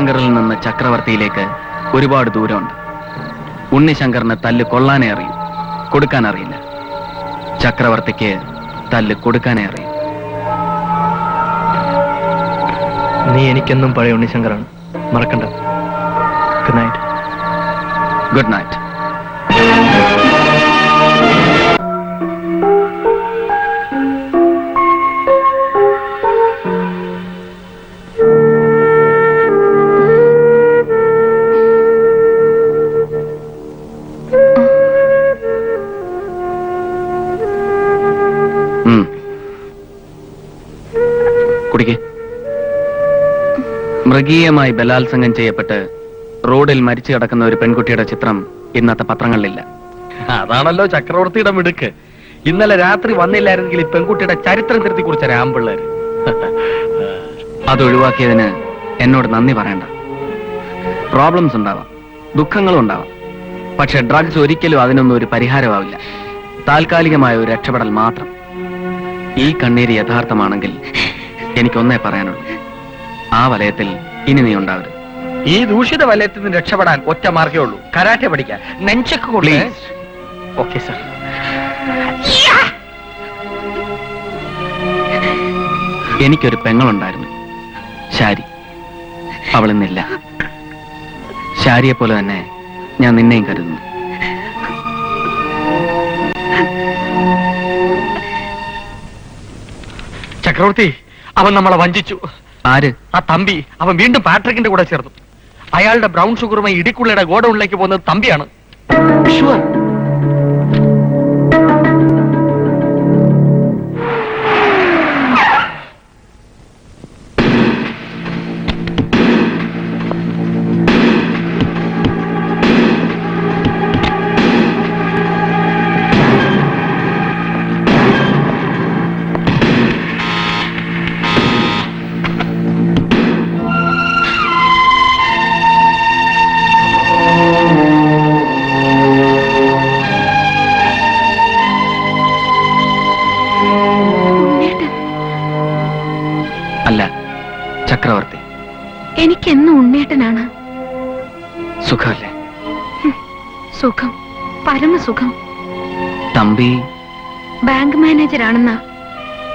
ഉണ്ണിശങ്കറിൽ നിന്ന് ചക്രവർത്തിയിലേക്ക് ഒരുപാട് ദൂരമുണ്ട്. ഉണ്ണിശങ്കറിന് തല്ല് കൊള്ളാനേ അറിയൂ, കൊടുക്കാൻ അറിയില്ല. ചക്രവർത്തിക്ക് തല്ല് കൊടുക്കാനേ അറിയൂ. നീ എനിക്കെന്നും പഴയ ഉണ്ണിശങ്കറാണ്, മറക്കണ്ട. Good night. Good night. കുടിക്കേ. മൃഗീയമായി ബലാത്സംഗം ചെയ്യപ്പെട്ട് റോഡിൽ മരിച്ചു കിടക്കുന്ന ഒരു പെൺകുട്ടിയുടെ ചിത്രം ഇന്നത്തെ പത്രങ്ങളിലില്ല. അതാണല്ലോ ചക്രവർത്തിയുടെ മിടുക്ക്. ഇന്നലെ രാത്രി വന്നില്ലായിരുന്നെങ്കിൽ ഈ പെൺകുട്ടിയുടെ ചരിത്രം തിരുത്തി കുറിച്ച രാമ്പിള്ളേര്. അത് ഒഴിവാക്കിയതിന് എന്നോട് നന്ദി പറയണ്ട. പ്രോബ്ലംസ് ഉണ്ടാവാം, ദുഃഖങ്ങളും ഉണ്ടാവാം. പക്ഷെ ഡ്രഗ്സ് ഒരിക്കലും അതിനൊന്നും ഒരു പരിഹാരമാവില്ല. താൽക്കാലികമായ ഒരു രക്ഷപ്പെടൽ മാത്രം. ഈ കണ്ണീര് യഥാർത്ഥമാണെങ്കിൽ എനിക്കൊന്നേ പറയാനുള്ളൂ, ആ വലയത്തിൽ ഇനി നീ ഉണ്ടാവരുത്. ഈ ദൂഷിത വലയത്തിൽ നിന്ന് രക്ഷപ്പെടാൻ ഒറ്റ മാർഗേ ഉള്ളൂ, കരാട്ടെ പഠിക്കാൻ. നെഞ്ചക്ക് കൊള്ളേ. Okay sir. എനിക്കൊരു പെങ്ങളുണ്ടായിരുന്നു, ശാരി. അവൾ ഇന്നില്ല. ശാരിയെ പോലെ തന്നെ ഞാൻ നിന്നെയും കരുതുന്നു. ചക്രവർത്തി, അവൻ നമ്മളെ വഞ്ചിച്ചു. ആര്? ആ തമ്പി. അവൻ വീണ്ടും പാട്രിക്കിന്റെ കൂടെ ചേർന്നു. അയാളുടെ ബ്രൗൺ ഷുഗറുമായി ഇടിക്കുള്ളയുടെ ഗോഡൌണിലേക്ക് പോകുന്നത് തമ്പിയാണ്. Sure. അല്ല, ചക്രവർത്തി. എനിക്കെന്നും ഉണ്ണേട്ടനാണ്. സുഖമല്ലേ? സുഖം, പരമസുഖം. തമ്പി ബാങ്ക് മാനേജരാണെന്നാ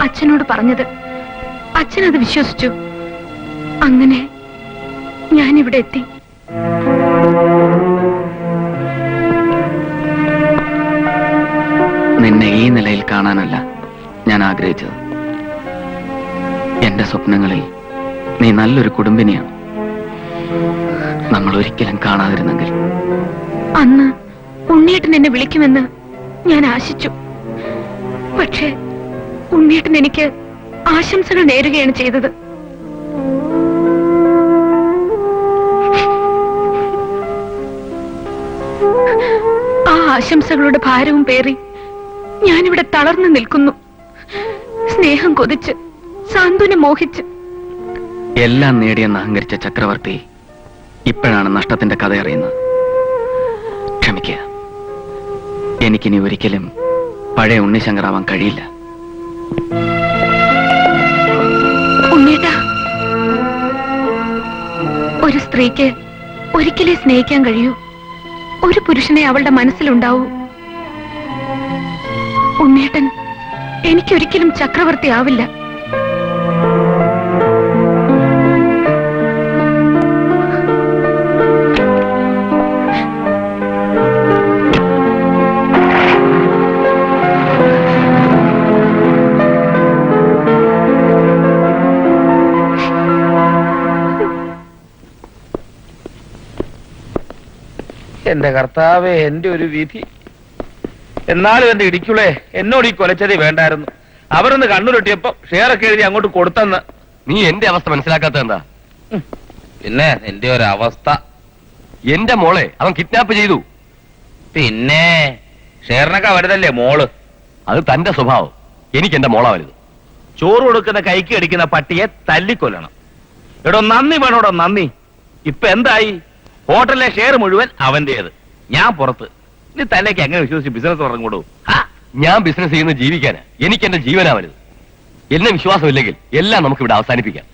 അച്ഛനോട് പറഞ്ഞത്. അച്ഛനത് വിശ്വസിച്ചു. അങ്ങനെ ഞാനിവിടെ എത്തി. നിന്നെ ഈ നിലയിൽ കാണാനല്ല ഞാൻ ആഗ്രഹിച്ചത്. എന്റെ സ്വപ്നങ്ങളിൽ നീ നല്ലൊരു കുടുംബിനിയാണ്. നമ്മൾ ഒരിക്കലും കാണാതിരുന്നെങ്കിൽ. അന്ന് ഉണ്ണേട്ടൻ എന്നെ വിളിക്കുമെന്ന് ഞാൻ ആശിച്ചു. പക്ഷേ ഉണ്ണേട്ടൻ എനിക്ക് ആശംസകൾ നേരുകയാണ് ചെയ്തത്. ആ ആശംസകളുടെ ഭാരവും പേറി ഞാനിവിടെ തളർന്നു നിൽക്കുന്നു. സ്നേഹം കൊതിച്ച്, സാന്ത്വനം മോഹിച്ച്. എല്ലാം നേടിയെന്ന് അഹങ്കരിച്ച ചക്രവർത്തി ഇപ്പോഴാണ് നഷ്ടത്തിന്റെ കഥ അറിയുന്നത്. ക്ഷമിക്കുക. എനിക്കിനി ഒരിക്കലും പഴയ ഉണ്ണിശങ്കറാവാൻ കഴിയില്ല. ഉണ്ണേട്ടാ, ഒരു സ്ത്രീക്ക് ഒരിക്കലേ സ്നേഹിക്കാൻ കഴിയൂ. ഒരു പുരുഷനെ അവളുടെ മനസ്സിലുണ്ടാവൂ. ഉണ്ണേട്ടൻ എനിക്കൊരിക്കലും ചക്രവർത്തി ആവില്ല. എന്റെ കർത്താവേ, എന്റെ ഒരു വിധി. എന്നാലും എന്റെ ഇടിക്കുളേ, എന്നോട് ഈ കൊലച്ചതി വേണ്ടായിരുന്നു. അവരൊന്ന് കണ്ണുരൊട്ടിയപ്പോ ഷെയറൊക്കെ എഴുതി അങ്ങോട്ട് കൊടുത്തെന്ന്. നീ എന്റെ അവസ്ഥ മനസ്സിലാക്കാത്ത എന്താ? പിന്നെ എന്റെ ഒരു അവസ്ഥ. എന്റെ മോളെ അവൻ കിഡ്നാപ്പ് ചെയ്തു. പിന്നെ ഷെയറിനൊക്കെ വരുതല്ലേ മോള്. അത് തന്റെ സ്വഭാവം. എനിക്ക് എന്റെ മോളാ വലുത്. ചോറ് കൊടുക്കുന്ന കൈക്ക് അടിക്കുന്ന പട്ടിയെ തല്ലിക്കൊല്ലണം. എടോ നന്ദി വേണോടോ നന്ദി. ഇപ്പൊ എന്തായി? ഹോട്ടലിലെ ഷെയർ മുഴുവൻ അവന്റേത്, ഞാൻ പുറത്ത്. നീ തലേക്ക് എങ്ങനെ വിശ്വസിച്ച് ബിസിനസ് തുടങ്ങൂടോ? ഞാൻ ബിസിനസ് ചെയ്യുന്ന ജീവിക്കാനാ. എനിക്ക് എന്റെ ജീവനാ വലുത്. എന്നെ വിശ്വാസമില്ലെങ്കിൽ എല്ലാം നമുക്ക് ഇവിടെ അവസാനിപ്പിക്കാം.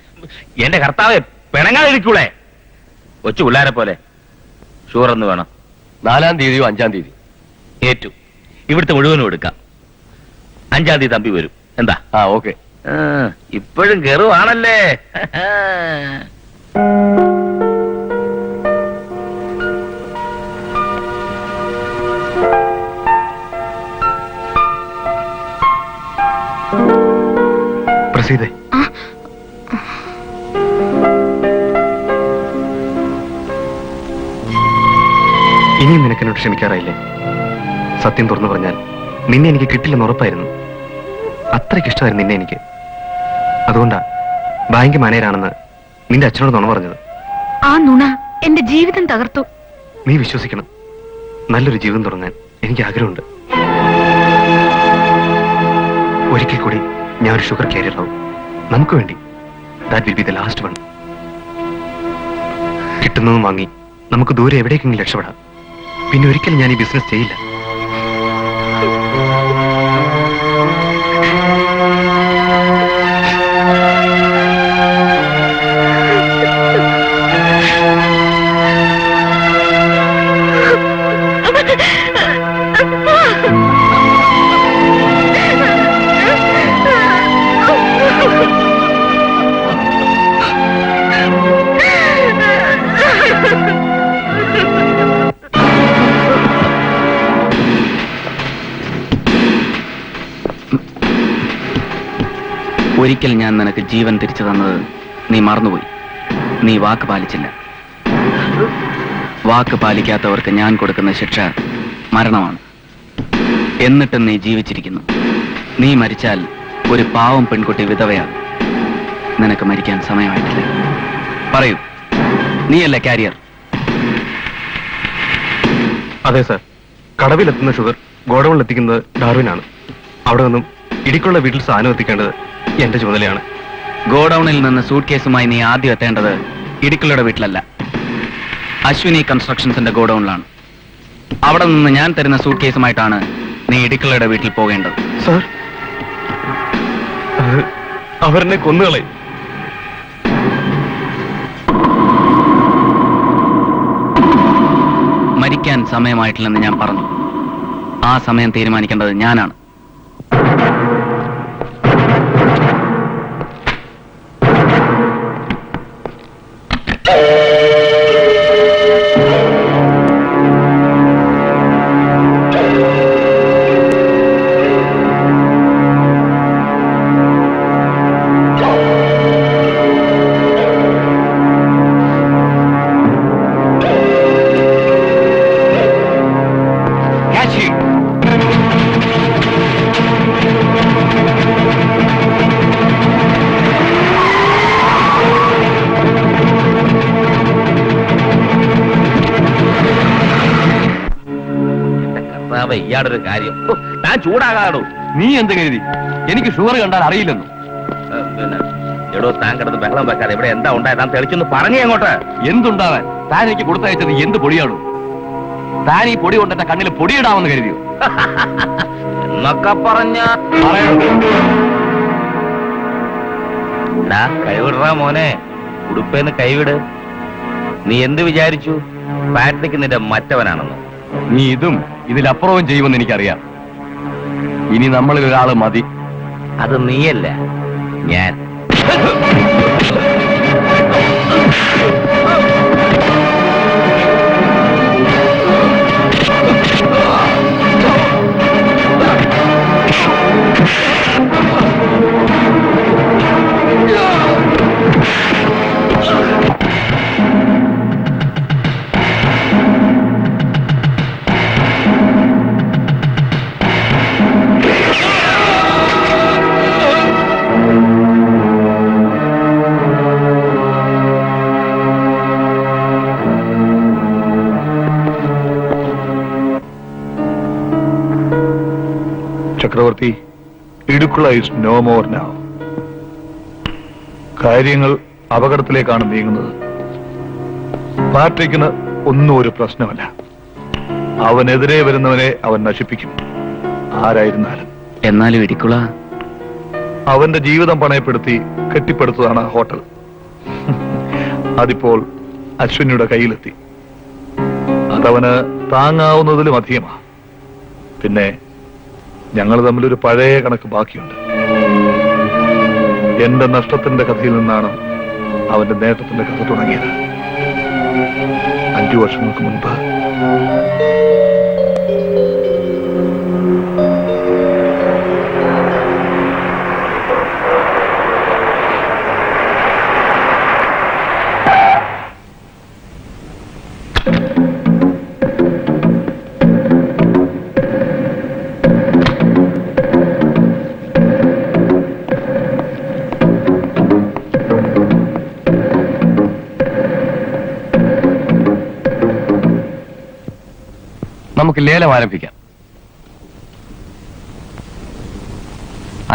എന്റെ കർത്താവെ, പിണങ്ങാതിരിക്കൂടെ? കൊച്ചു പിള്ളേരെ പോലെ. ഷുഗർ എന്ന് വേണം. 4-ാം തീയതിയോ 5-ാം തീയതി ഏറ്റു. ഇവിടുത്തെ മുഴുവനും എടുക്കാം. 5-ാം തീയതി തമ്പി വരും. എന്താ? ഓക്കെ. ഇപ്പോഴും കെറുവാണല്ലേ. പ്രസീദേ, ഇനിയും നിനക്കെന്നോട് ക്ഷമിക്കാറായില്ലേ? സത്യം തുറന്നു പറഞ്ഞാൽ നിന്നെ എനിക്ക് കിട്ടില്ലെന്ന് ഉറപ്പായിരുന്നു. അത്രയ്ക്ക് ഇഷ്ടമായിരുന്നു നിന്നെ എനിക്ക്. അതുകൊണ്ടാ ബാങ്ക് മാനേജരാണെന്ന് നിന്റെ അച്ഛനോട് നുണ പറഞ്ഞത്. ആ നുണ എന്റെ ജീവിതം തകർത്തു. നീ വിശ്വസിക്കണം, നല്ലൊരു ജീവിതം തുടങ്ങാൻ എനിക്ക് ആഗ്രഹമുണ്ട്. ഒരിക്കൽ കൂടി ഞാൻ ഒരു ഷുഗർ കാരിയർ ആവും. നമുക്ക് വേണ്ടി. That will be the last one. കിട്ടുന്നതും വാങ്ങി നമുക്ക് ദൂരെ എവിടേക്കെങ്കിലും രക്ഷപ്പെടാം. പിന്നെ ഒരിക്കലും ഞാൻ ഈ ബിസിനസ് ചെയ്യില്ല. ഒരിക്കൽ ഞാൻ നിനക്ക് ജീവൻ തിരിച്ചു തന്നത് നീ മറന്നുപോയി. നീ വാക്ക് പാലിച്ചില്ല. വാക്ക് പാലിക്കാത്തവർക്ക് ഞാൻ കൊടുക്കുന്ന ശിക്ഷ മരണമാണ്. എന്നിട്ടും നീ ജീവിച്ചിരിക്കുന്നു. നീ മരിച്ചാൽ ഒരു പാവം പെൺകുട്ടി വിധവയാണ്. നിനക്ക് മരിക്കാൻ സമയമായിട്ടില്ല. പറയൂ, നീയല്ലേ കാരിയർ? അതെ സാർ. കടവിലെത്തുന്ന ഷുഗർ ഗോഡൌണിലെത്തിക്കുന്നത് ഡാർവിനാണ്. അവിടെ നിന്നും ഇടിക്കുള്ള വീട്ടിൽ സാധനം എത്തിക്കേണ്ടത് എന്റെ ചുമതലയാണ്. ഗോഡൌണിൽ നിന്ന് സൂട്ട് കേസുമായി നീ ആദ്യം എത്തേണ്ടത് ഇടിക്കുള്ളയുടെ വീട്ടിലല്ല, അശ്വിനി കൺസ്ട്രക്ഷൻസിന്റെ ഗോഡൌണിലാണ്. അവിടെ നിന്ന് ഞാൻ തരുന്ന സൂട്ട് കേസുമായിട്ടാണ് നീ ഇടിക്കുള്ളയുടെ വീട്ടിൽ പോകേണ്ടത്. സാർ, അവരെന്നെ കൊന്നുകളെ. മരിക്കാൻ സമയമായിട്ടില്ലെന്ന് ഞാൻ പറഞ്ഞു. ആ സമയം തീരുമാനിക്കേണ്ടത് ഞാനാണ്. ഇയാളൊരു കാര്യം, ഞാൻ ചൂടാകാടോ. നീ എന്ത് കരുതി? എനിക്ക് ഷുഗർ കണ്ടാൽ അറിയില്ലെന്നു. പിന്നെ എടോ, താൻ കിടന്ന് ബഹളം വെക്കാതെ ഇവിടെ എന്താ ഉണ്ടായത്? താൻ തെളിച്ചൊന്ന് പറഞ്ഞേ അങ്ങോട്ട്. എന്തുണ്ടാവാൻ? താൻ എനിക്ക് കൊടുത്തയച്ചത് എന്ത് പൊടിയാണോ? താൻ ഈ പൊടി കൊണ്ട് എന്റെ കണ്ണിൽ പൊടിയിടാമെന്ന് കരുതിയോ? എന്നൊക്കെ പറഞ്ഞ കഴിവിടാ മോനെ. ഉടുപ്പേന്ന് കൈവിട്. നീ എന്ത് വിചാരിച്ചു പാട്രിക്ക് നിന്റെ മറ്റവനാണെന്ന്? നീ ഇതും ഇതിലപ്പുറവും ചെയ്യുമെന്ന് എനിക്കറിയാം. ഇനി നമ്മളിൽ ഒരാള് മതി. അത് നീയല്ല, ഞാൻ. ചക്രവർത്തി, Idicula is no more now. കാര്യങ്ങൾ അപകടത്തിലേക്കാണ് നീങ്ങുന്നത്. പാട്രിക്കിന് ഒന്നും ഒരു പ്രശ്നമല്ല. അവനെതിരെ വരുന്നവനെ അവൻ നശിപ്പിക്കും, ആരായിരുന്നാലും. എന്നാലും ഇടിക്കുള അവന്റെ ജീവിതം പണയപ്പെടുത്തി കെട്ടിപ്പടുത്തതാണ് ആ ഹോട്ടൽ. അതിപ്പോൾ അശ്വിനിയുടെ കയ്യിലെത്തി. അതവന് താങ്ങാവുന്നതിലും അധികമാ. പിന്നെ ഞങ്ങൾ തമ്മിലൊരു പഴയ കണക്ക് ബാക്കിയുണ്ട്. എന്റെ നഷ്ടത്തിന്റെ കഥയിൽ നിന്നാണ് അവന്റെ നേട്ടത്തിന്റെ കഥ തുടങ്ങിയത്. 5 വർഷങ്ങൾക്ക് മുൻപ് നമുക്ക് ലേലം ആരംഭിക്കാം.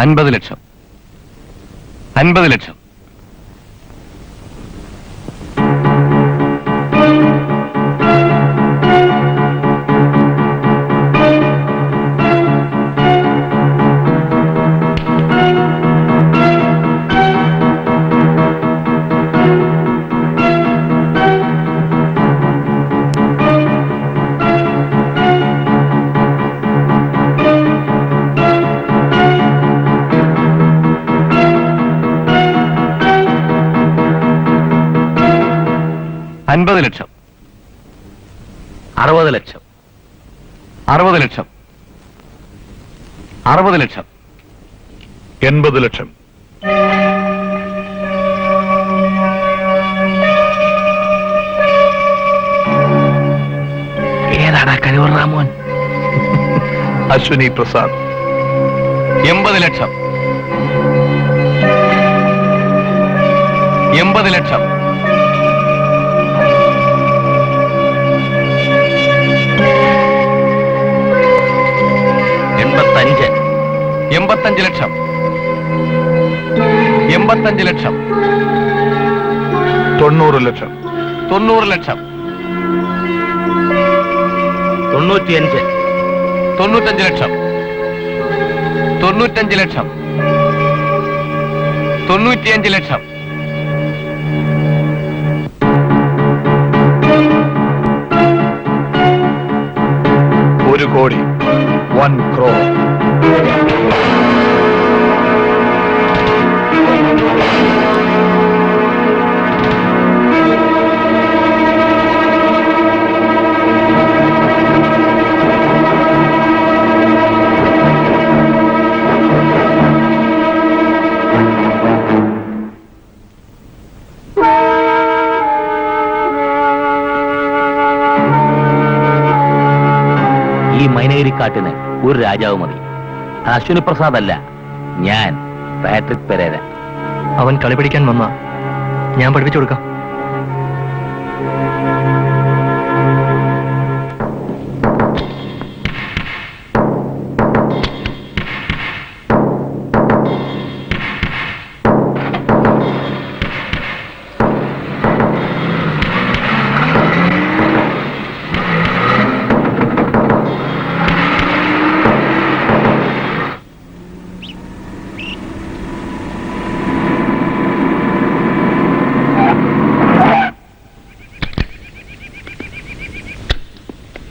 50 ലക്ഷം. 50 ലക്ഷം. ലക്ഷം. 60 ലക്ഷം. 60 ലക്ഷം. 60 ലക്ഷം. 80 ലക്ഷം. ഏതാടാ കഴിവർ രാമോൻ? അശ്വിനി പ്രസാദ്. 80 ലക്ഷം. 80 ലക്ഷം. 85 ലക്ഷം. 85 ലക്ഷം. 90 ലക്ഷം. 90 ലക്ഷം. 95. 95 ലക്ഷം. 95 ലക്ഷം. 95 ലക്ഷം. 1 കോടി. 1 crore. ഈ മൈനഗിരിക്കാട്ടിന് ഒരു രാജാവ് മതി. അത് അശ്വിനി പ്രസാദ് അല്ല, ഞാൻ പാട്രിക് പെരേര. അവൻ കളി പഠിക്കാൻ വന്ന ഞാൻ പഠിപ്പിച്ചു കൊടുക്കാം.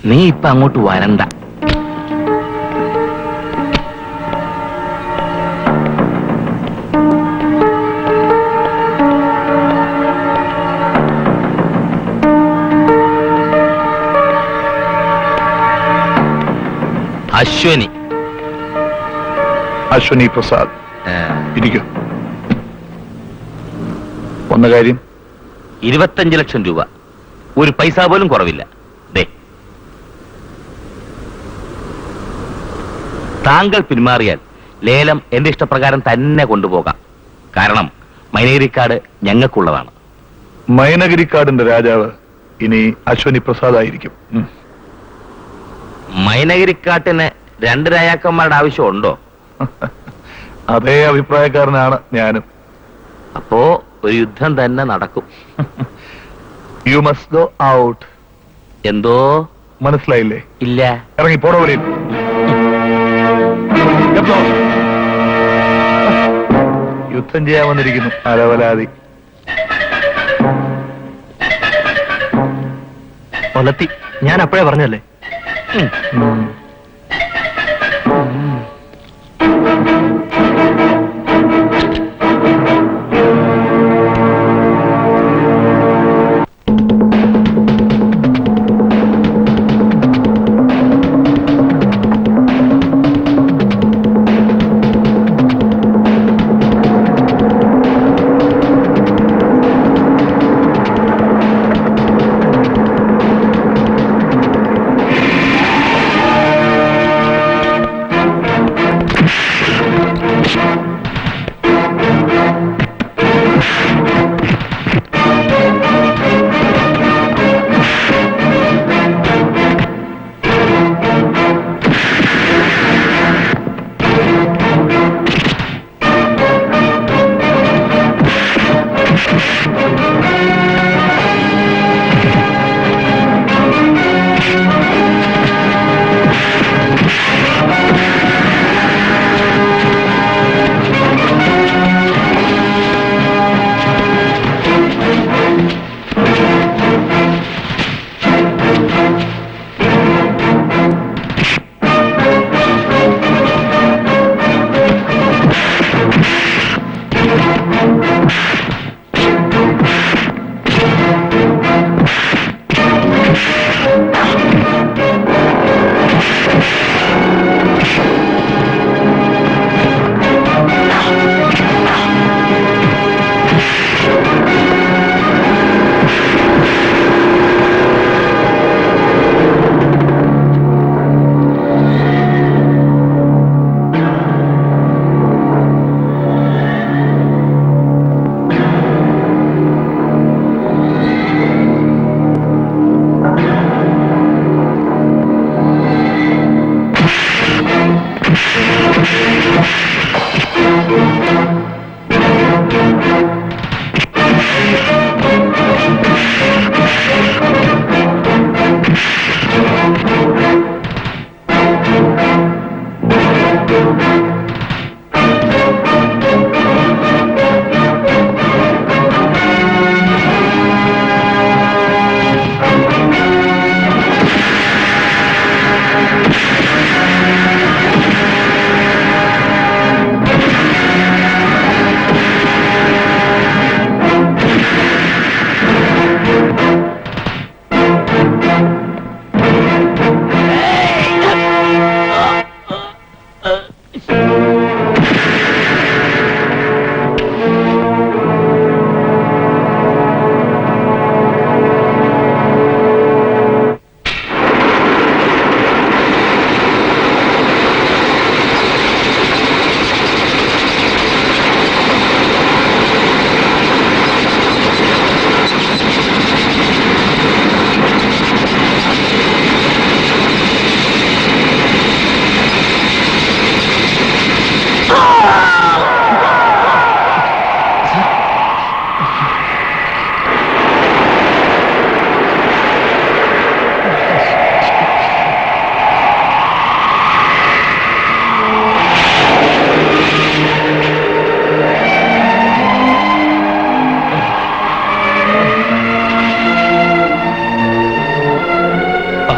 നീ ഇപ്പൊ അങ്ങോട്ട് വരണ്ട. അശ്വനി. അശ്വിനി പ്രസാദ്. ഇരിക്കൂ. ഒന്ന കാര്യം, 25 ലക്ഷം രൂപ. ഒരു പൈസ പോലും കുറവില്ല. താങ്കൾ പിന്മാറിയാൽ ലേലം എന്റെ ഇഷ്ടപ്രകാരം തന്നെ കൊണ്ടുപോകാം. കാരണം മൈനഗിരിക്കാട് ഞങ്ങൾക്കുള്ളതാണ്. മൈനഗിരിക്കാടിന്റെ രാജാവ് ഇനി അശ്വിനി പ്രസാദ് ആയിരിക്കും. മൈനഗിരിക്കാട്ടിന് 2 രാജാക്കന്മാരുടെ ആവശ്യമുണ്ടോ? അതേ അഭിപ്രായക്കാരനാണ് ഞാനും. അപ്പോ ഒരു യുദ്ധം തന്നെ നടക്കും. You must go out. എന്തോ മനസ്സിലായില്ലേ? ഇല്ല. ഇറങ്ങി പോടോ വെളിയിൽ. യുദ്ധം ചെയ്യാൻ വന്നിരിക്കുന്നു അലവലാതി. ഒലത്തി. ഞാൻ അപ്പോഴേ പറഞ്ഞല്ലേ.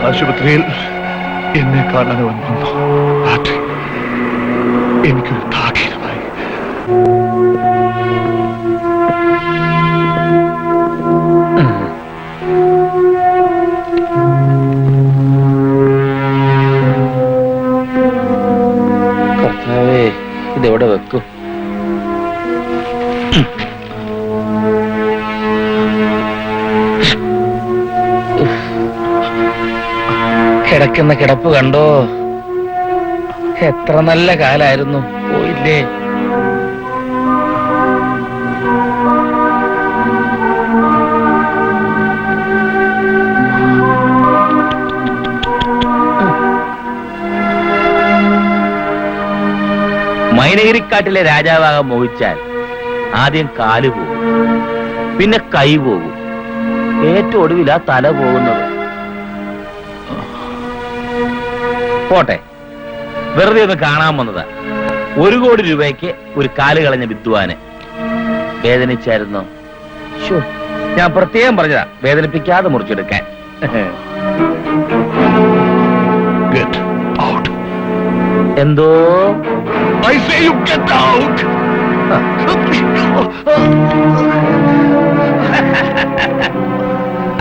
ആശുപത്രിയിൽ എന്നെ കാണാൻ വന്നു. എനിക്കൊരു താക്കീതമായി. കർത്താവേ, ഇതെവിടെ വെക്കും? കിടക്കുന്ന കിടപ്പ് കണ്ടോ? എത്ര നല്ല കാലായിരുന്നു, പോയില്ലേ? മൈനഗിരിക്കാട്ടിലെ രാജാവാകാൻ മോഹിച്ചാൽ ആദ്യം കാല് പോകും, പിന്നെ കൈ പോകും, ഏറ്റവും ഒടുവിലാ തല പോകുന്നത്. പോട്ടെ, വെറുതെ ഒന്ന് കാണാൻ വന്നതാ. 1 കോടി രൂപയ്ക്ക് ഒരു കാല് കളഞ്ഞ വിദ്വാന്. വേദനിച്ചായിരുന്നോ? ഞാൻ പ്രത്യേകം പറഞ്ഞതാ വേദനിപ്പിക്കാതെ മുറിച്ചെടുക്കാൻ. Get out. എന്തോ I say you get out.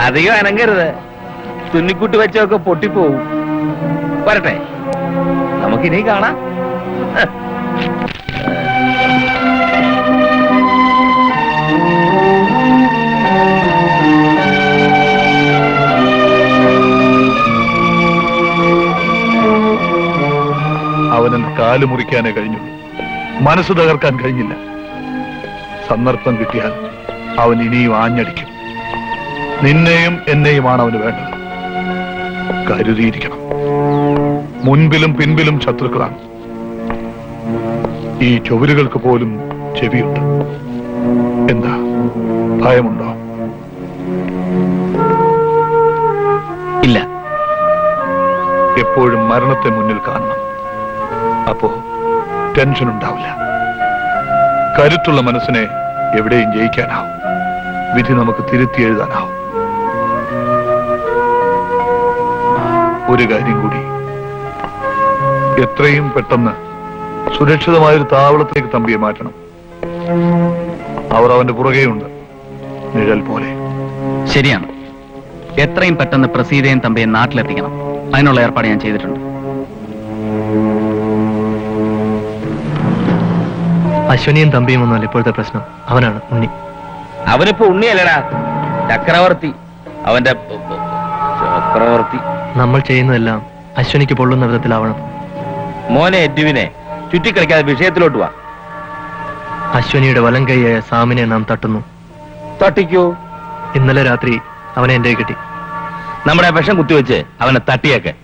അധികം അനങ്ങരുത്, തുന്നിക്കുട്ടി വെച്ചൊക്കെ പൊട്ടിപ്പോവും. വരട്ടെ, നമുക്കിനി കാണാം. അവനെന്റെ കാല് മുറിക്കാനേ കഴിഞ്ഞുള്ളൂ, മനസ്സ് തകർക്കാൻ കഴിഞ്ഞില്ല. സന്ദർഭം കിട്ടിയാൽ അവൻ ഇനിയും ആഞ്ഞടിക്കും. നിന്നെയും എന്നെയുമാണ് അവന് വേണ്ടത്. കരുതിയിരിക്കണം. മുൻപിലും പിൻപിലും ശത്രുക്കളാണ്. ഈ ചുവരുകൾക്ക് പോലും ചെവിയുണ്ട്. എന്താ, ഭയമുണ്ടോ? ഇല്ല. എപ്പോഴും മരണത്തെ മുന്നിൽ കാണണം. അപ്പോ ടെൻഷൻ ഉണ്ടാവില്ല. കരുത്തുള്ള മനസ്സിനെ എവിടെയും ജയിക്കാനാവും. വിധി നമുക്ക് തിരുത്തി എഴുതാനാവും. ഒരു കാര്യം കൂടി, എത്രയും പെട്ടെന്ന് സുരക്ഷിതമായൊരു താവളത്തിലേക്ക് തമ്പിയെ മാറ്റണം. അവർ അവന്റെ പുറകെയുണ്ട്, നിഴൽ പോലെ. ശരിയാണ്. എത്രയും പെട്ടെന്ന് പ്രസീതയും തമ്പിയെ നാട്ടിലെത്തിക്കണം. അതിനുള്ള ഏർപ്പാട് ഞാൻ ചെയ്തിട്ടുണ്ട്. അശ്വനിയും തമ്പിയും ഒന്നല്ല ഇപ്പോഴത്തെ പ്രശ്നം. അവനാണ് ഉണ്ണി. അവനിപ്പോ ഉണ്ണിയല്ലടാ, ചക്രവർത്തി. അവന്റെ ചക്രവർത്തി. നമ്മൾ ചെയ്യുന്നതെല്ലാം അശ്വനിക്ക് പൊള്ളുന്ന വിധത്തിലാവണം. മോനെ എഡ്വിനെ ചുറ്റിക്കളിക്കാതെ വിഷയത്തിലോട്ട് വാ. അശ്വനിയുടെ വലം കൈയായ സാമിനെ നാം തട്ടുന്നു. തട്ടിക്കോ. ഇന്നലെ രാത്രി അവനെ എന്റെ കിട്ടി. നമ്മുടെ വിഷം കുത്തിവെച്ച് അവനെ തട്ടിയൊക്കെ.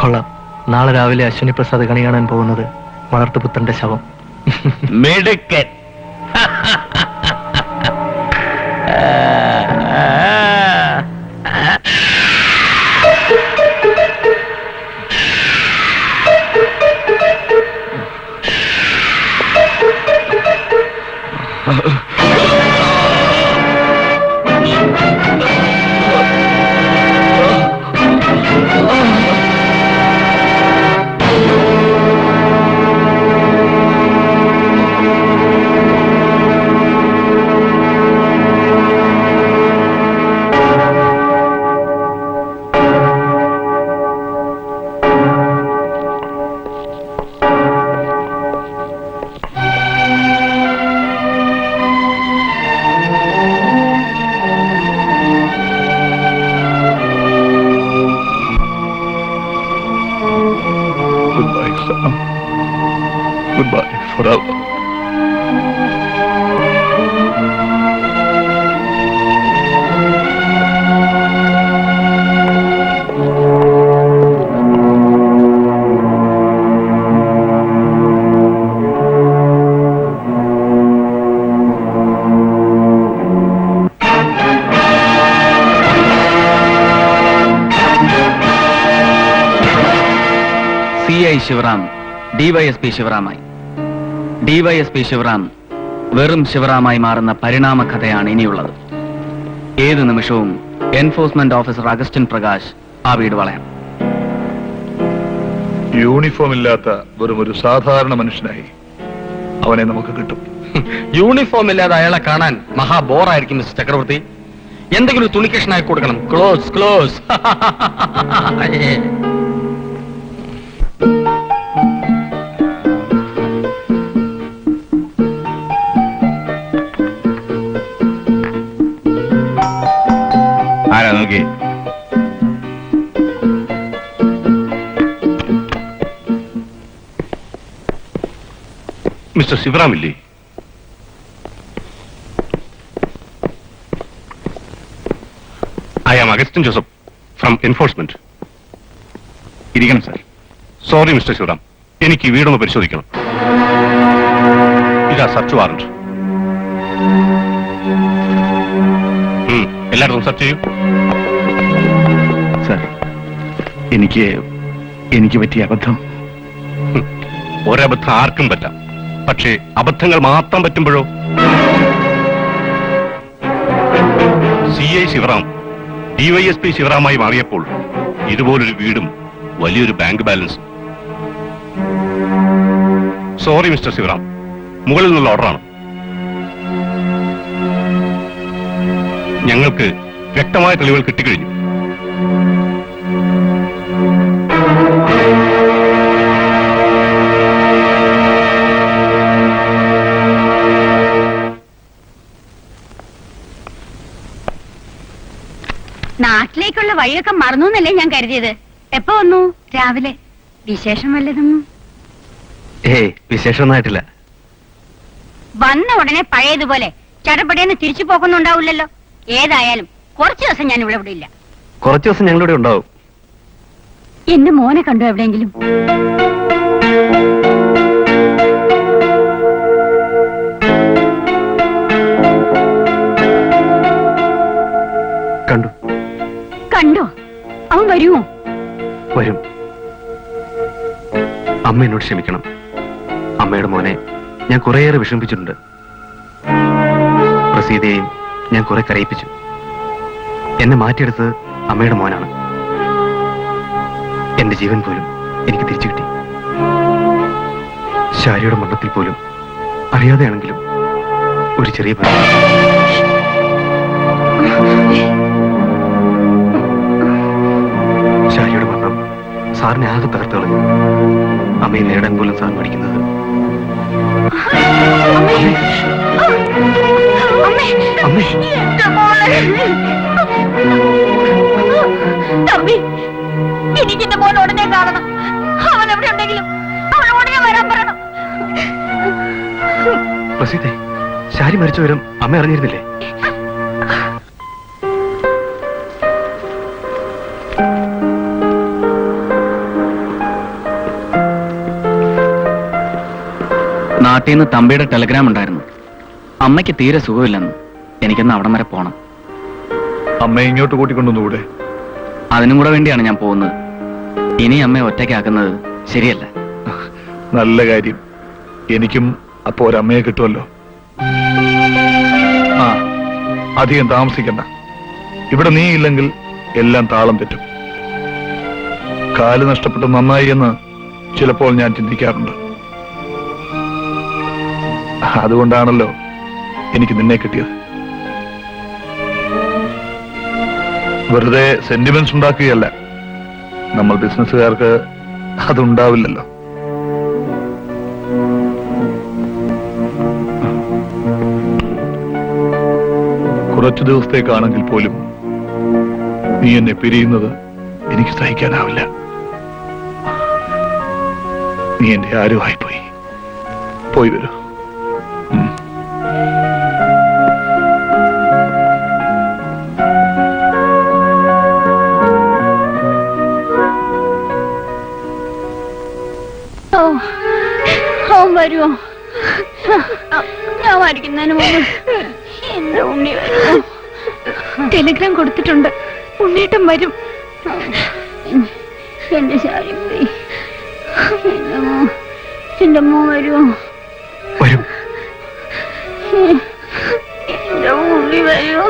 കൊള്ളാം. നാളെ രാവിലെ അശ്വനി പ്രസാദ് കണി കാണാൻ പോകുന്നത് വളർത്തുപുത്രന്റെ ശവം. മിടുക്കൻ. Goodbye, Sam. Goodbye forever. CI Sivaram DYSP ശിവറാമായി. DYSP Sivaram വെറും ശിവറാമായി മാറുന്ന പരിണാമ കഥയാണ് ഇനിയുള്ളത്. ഏത് നിമിഷവും എൻഫോഴ്സ്മെന്റ് ഓഫീസർ അഗസ്റ്റിൻ പ്രകാശ് ആ വീട് വളയാം. യൂണിഫോം ഇല്ലാത്ത വെറും ഒരു സാധാരണ മനുഷ്യനായി അവനെ നമുക്ക് കിട്ടും. യൂണിഫോം ഇല്ലാതെ അയാളെ കാണാൻ മഹാ ബോറായിരിക്കും മിസ്റ്റർ ചക്രവർത്തി. എന്തെങ്കിലും തുണിക്കഷ്ണായി കൊടുക്കണം. Close close. ആരാ നോക്കി? മിസ്റ്റർ ശിവറാമില്ലേ? I am Augustine Joseph from enforcement. ഇരിക്കണം സാർ. സോറി മിസ്റ്റർ ശിവറാം, എനിക്ക് ഈ വീടൊന്ന് പരിശോധിക്കണം. ഇതാ സെർച്ച് വാറന്റ്. എല്ലായിടത്തും സെർച്ച് ചെയ്യൂ. സാർ, എനിക്ക് പറ്റിയ അബദ്ധം. ഒരബദ്ധം ആർക്കും പറ്റാം, പക്ഷേ അബദ്ധങ്ങൾ മാത്രം പറ്റുമ്പോഴോ? CI ശിവറാം DYSP ശിവറാമായി മാറിയപ്പോൾ ഇതുപോലൊരു വീടും വലിയൊരു ബാങ്ക് ബാലൻസും. സോറി മിസ്റ്റർ ശിവറാം, മുകളിൽ നിന്നുള്ള ഓർഡറാണ്. ഞങ്ങൾക്ക് വ്യക്തമായ തെളിവുകൾ കിട്ടിക്കഴിഞ്ഞു. നാട്ടിലേക്കുള്ള വഴിയൊക്കെ മറന്നു എന്നല്ലേ ഞാൻ കരുതിയത്. എപ്പോ വന്നു? രാവിലെ. വിശേഷം വല്ലതും? ഏയ്, വിശേഷമൊന്നായിട്ടില്ല. വന്ന ഉടനെ പഴയതുപോലെ ചടപടയെന്ന് തിരിച്ചു പോകുന്നുണ്ടാവില്ലല്ലോ. ഏതായാലും കുറച്ചു ദിവസം ഞാൻ ഇവിടെ ഇല്ല. കുറച്ചു ദിവസം ഞങ്ങളിവിടെ ഉണ്ടാവും. എന്റെ മോനെ കണ്ടോ എവിടെയെങ്കിലും? കണ്ടു. കണ്ടോ? അവൻ വരുമോ? വരും. അമ്മ എന്നോട് ക്ഷമിക്കണം. അമ്മയുടെ മോനെ ഞാൻ കുറേയേറെ വിഷമിപ്പിച്ചിട്ടുണ്ട്. പ്രസീതയെയും ഞാൻ കുറെ കരയിപ്പിച്ചു. എന്നെ മാറ്റിയെടുത്തത് അമ്മയുടെ മോനാണ്. എന്റെ ജീവൻ പോലും എനിക്ക് തിരിച്ചു കിട്ടി. ശാരിയുടെ മരണത്തിൽ പോലും അറിയാതെയാണെങ്കിലും ഒരു ചെറിയ പങ്ക്. ശാരിയുടെ മരണം സാറിനെ ആകെ തകർത്ത് കളഞ്ഞു. അമ്മയെ നേടാൻ പോലും സാർ പഠിക്കുന്നത്. തമ്പി, എനിക്കെന്റെ മോൻ ഉടനെ കാണണം. അവൻ എവിടെ ഉണ്ടെങ്കിലും അവൻ ഉടനെ വരാൻ പറയണം. പ്രസീതെ, ശാരി മരിച്ച വിവരം അമ്മ അറിഞ്ഞിരുന്നില്ലേ? നാട്ടിൽ നിന്ന് തമ്പിയുടെ ടെലഗ്രാം ഉണ്ടായിരുന്നു. അമ്മയ്ക്ക് തീരെ സുഖമില്ലെന്ന്. എനിക്കൊന്ന് അവിടം വരെ പോണം. അമ്മയെ ഇങ്ങോട്ട് കൂട്ടിക്കൊണ്ടുവന്നുകൂടെ? അതിനും കൂടെ വേണ്ടിയാണ് ഞാൻ പോകുന്നത്. ഇനി അമ്മയെ ഒറ്റയ്ക്കാക്കുന്നത് ശരിയല്ല. നല്ല കാര്യം. എനിക്കും അപ്പോ ഒരമ്മയെ കിട്ടുമല്ലോ. ആ, അധികം താമസിക്കണ്ട. ഇവിടെ നീ ഇല്ലെങ്കിൽ എല്ലാം താളം തെറ്റും. കാല് നഷ്ടപ്പെട്ട് നന്നായി എന്ന് ചിലപ്പോൾ ഞാൻ ചിന്തിക്കാറുണ്ട്. അതുകൊണ്ടാണല്ലോ എനിക്ക് നിന്നെ കിട്ടിയത്. വെറുതെ സെന്റിമെന്റ്സ് ഉണ്ടാക്കുകയല്ല. നമ്മൾ ബിസിനസ്സുകാർക്ക് അതുണ്ടാവില്ലല്ലോ. കുറച്ചു ദിവസത്തേക്കാണെങ്കിൽ പോലും നീ എന്നെ പിരിയുന്നത് എനിക്ക് സഹിക്കാനാവില്ല. നീ എന്റെ ആരുമായി പോയി വരൂ. അവൻ വരുമോ? ഞാൻ മരിക്കുന്നതിന് മുമ്പ് എന്റെ ഉണ്ണി വരുമോ? ടെലിഗ്രാം കൊടുത്തിട്ടുണ്ട്. ഉണ്ണീട്ടും വരും. എന്റെ ശാരി പോയി. എന്റെ മോൻ വരുമോ? വരും. എന്റെ ഉണ്ണി വരുമോ?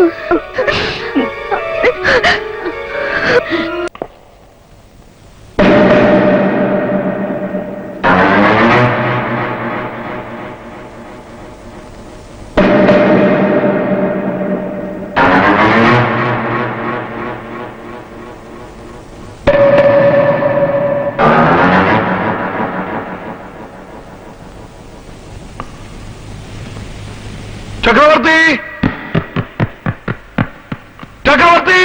ചക്രവർത്തി! ചക്രവർത്തി!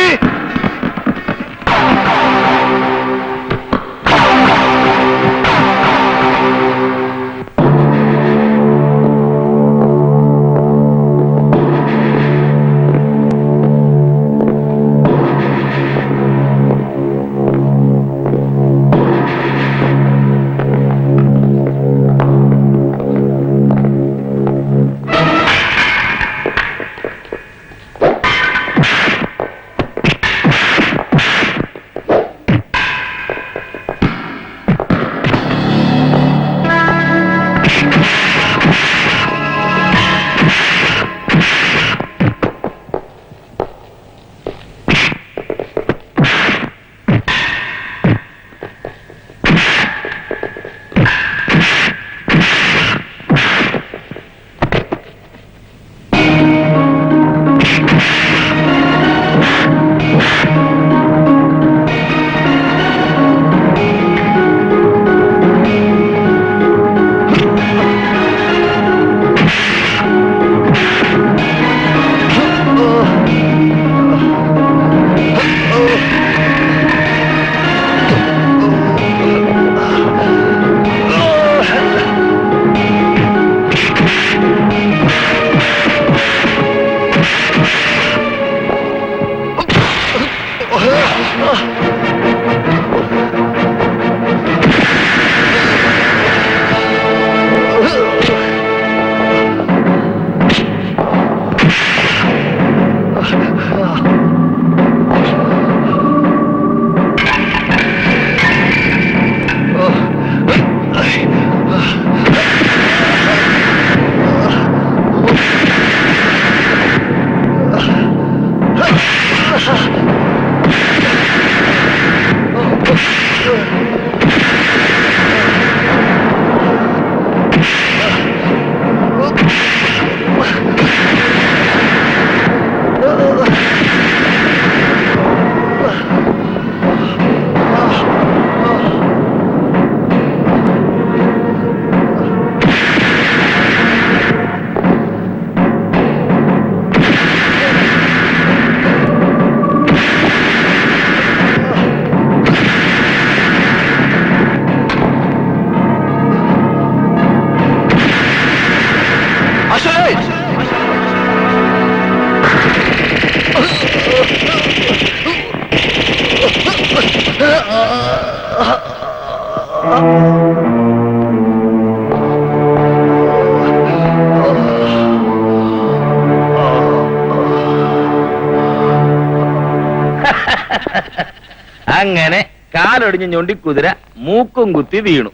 അങ്ങനെ കാലൊടിഞ്ഞ് ഞൊണ്ടിക്കുതിര മൂക്കും കുത്തി വീണു.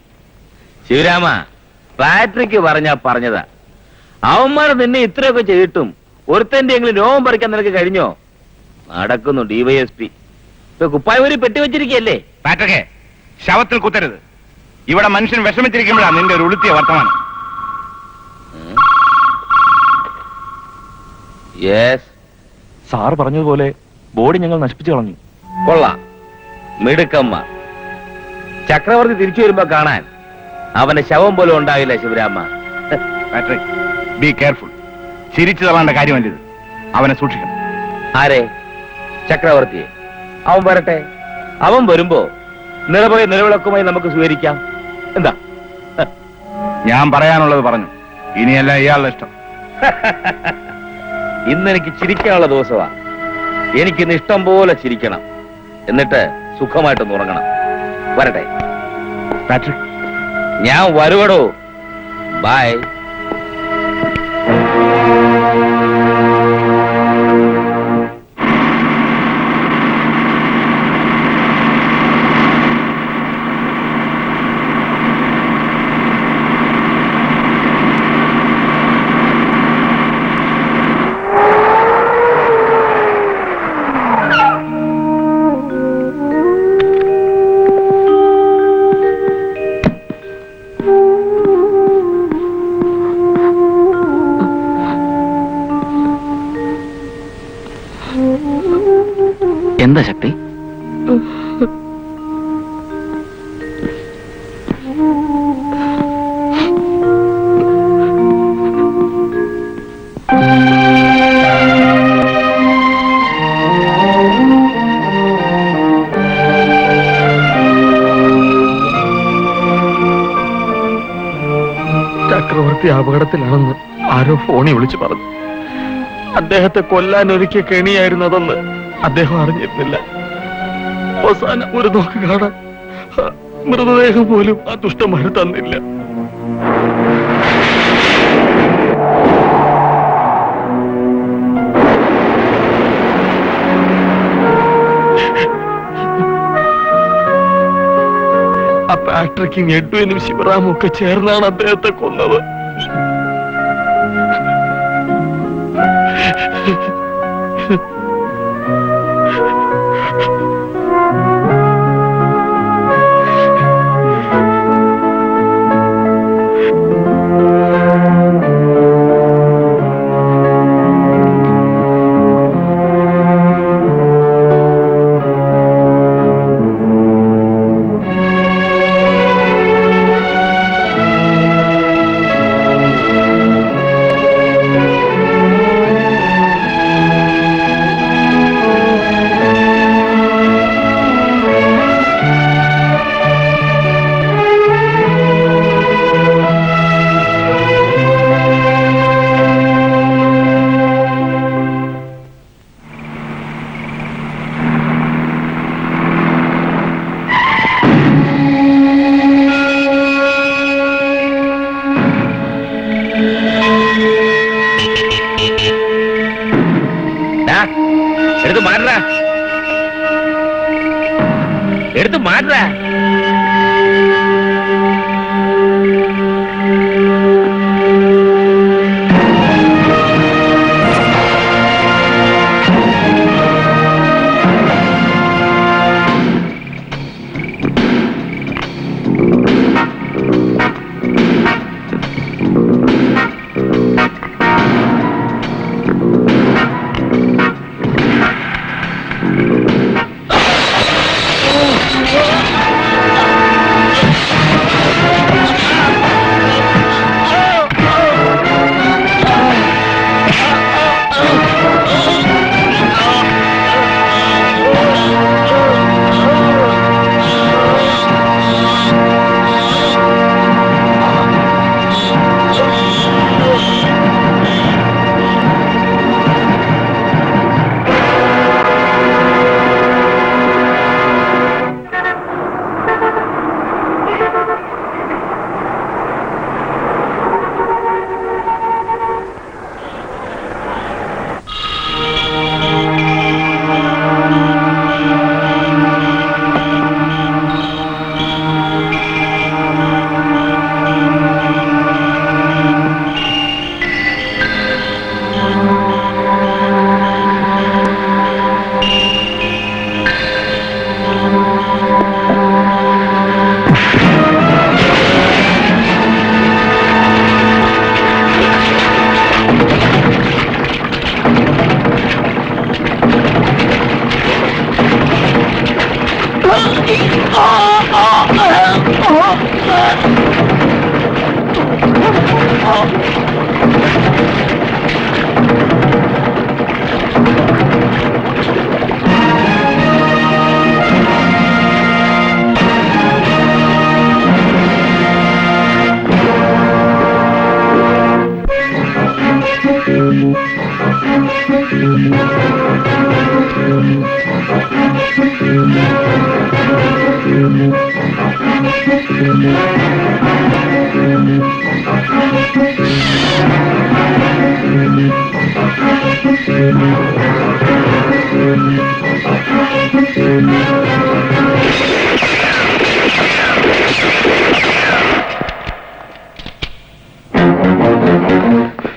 ശിവരാമ, പാട്രിക്ക് പറഞ്ഞതാ. അവന്മാർ നിന്നെ ഇത്രയൊക്കെ ചെയ്തിട്ടും ഒരുത്തന്റെ എങ്കിലും രോമം പറിക്കാൻ നിനക്ക് കഴിഞ്ഞോ? നടക്കുന്നു DYSP. കുപ്പായ ഒരു പെട്ടി വെച്ചിരിക്കല്ലേ? പാറ്റക്കെ, ശവത്തിൽ കുത്തരുത്. ഇവിടെ മനുഷ്യൻ വിഷമിച്ചിരിക്കുമ്പോഴാണ് നിന്റെ ഒരു ഉളുത്തിയ വർത്തമാനം. യെസ്, സാർ പറഞ്ഞതുപോലെ ബോഡി ഞങ്ങൾ നശിപ്പിച്ചു കളഞ്ഞു. കൊള്ളാം, മിടുക്കന്മാർ. ചക്രവർത്തി തിരിച്ചു വരുമ്പോ കാണാൻ അവന്റെ ശവം പോലും ഉണ്ടാവില്ല ശിവരാമ. Patrick, be careful. ചിരിച്ചു തള്ളേണ്ട കാര്യമല്ലിത്. അവനെ സൂക്ഷിക്കണം. ആരെ? ചക്രവർത്തിയെ. അവൻ വരട്ടെ. അവൻ വരുമ്പോ നിറപോയ നിലവിളക്കുമായി നമുക്ക് സ്വീകരിക്കാം. എന്താ? ഞാൻ പറയാനുള്ളത് പറഞ്ഞു. ഇനിയല്ല ഇയാളുടെ ഇഷ്ടം. ഇന്ന് എനിക്ക് ചിരിക്കാനുള്ള ദിവസമാ. എനിക്കിന്ന് ഇഷ്ടം പോലെ ചിരിക്കണം. എന്നിട്ട് സുഖമായിട്ടൊന്ന് ഉറങ്ങണം. വരട്ടെ. പാട്രിക്, ഞാൻ വരുവടോ. ബൈ. എന്താ ശക്തി? ചക്രവർത്തി അപകടത്തിലാണെന്ന് ആരോ ഫോണിൽ വിളിച്ചു പറഞ്ഞു. അദ്ദേഹത്തെ കൊല്ലാൻ ഒരുക്കിയ കെണിയായിരുന്നതെന്ന് അദ്ദേഹം അറിഞ്ഞിരുന്നില്ല. അവസാനം ഒരു നോക്ക് കാണാൻ മൃതദേഹം പോലും ആ ദുഷ്ടന്മാര് തന്നില്ല. ആ പാട്രിക്കും എഡ്വിനും ശിവറാമും ഒക്കെ ചേർന്നാണ് അദ്ദേഹത്തെ കൊന്നത്. എടുത്ത് മാറ്റാ.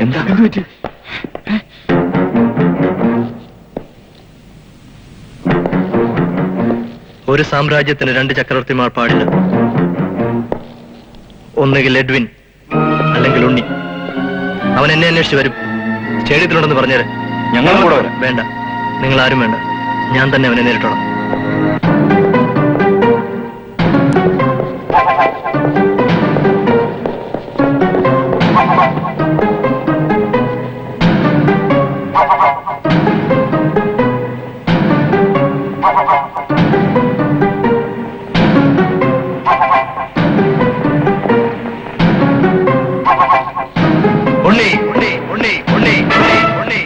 എന്താ പറ്റി? ഒരു സാമ്രാജ്യത്തിന് രണ്ട് ചക്രവർത്തിമാർ പാടില്ല. ഒന്നുകിൽ എഡ്വിൻ അല്ലെങ്കിൽ ഉണ്ണി. അവൻ എന്നെ അന്വേഷിച്ച് വരും. സ്റ്റേഡിയത്തിലുണ്ടെന്ന് പറഞ്ഞേരെ. ഞങ്ങളും കൂടെ വരാം. വേണ്ട, നിങ്ങൾ ആരും വേണ്ട. ഞാൻ തന്നെ അവനെ നേരിട്ടോളാം. ഉണ്ണി ഉണ്ണി ഉണ്ണി ഉണ്ണി ഉണ്ണി ഉണ്ണി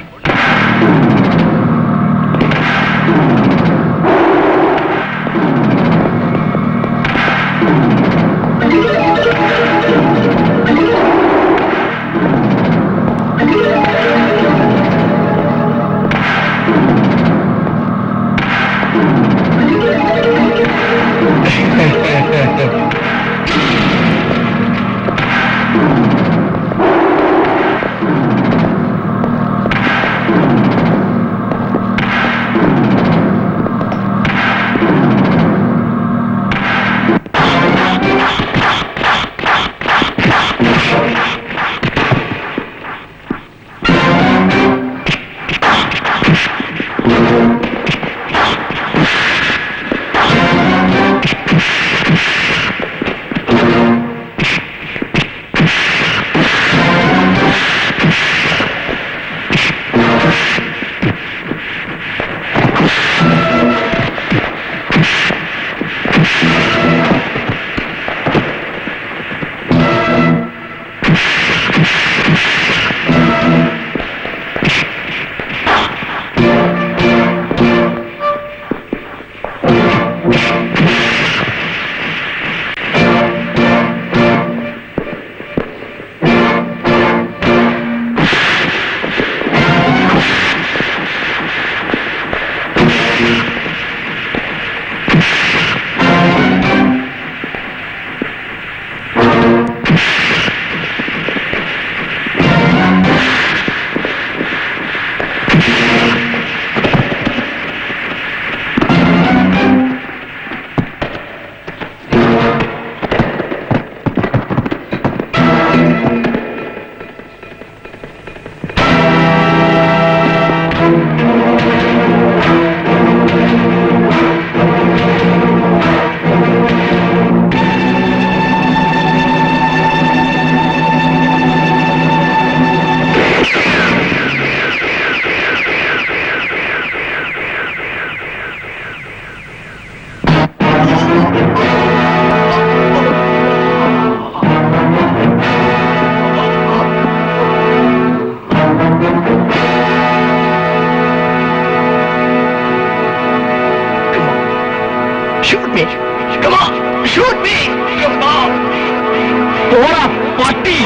Shoot me. Come on. Shoot me. Come on. പോടാ പട്ടി.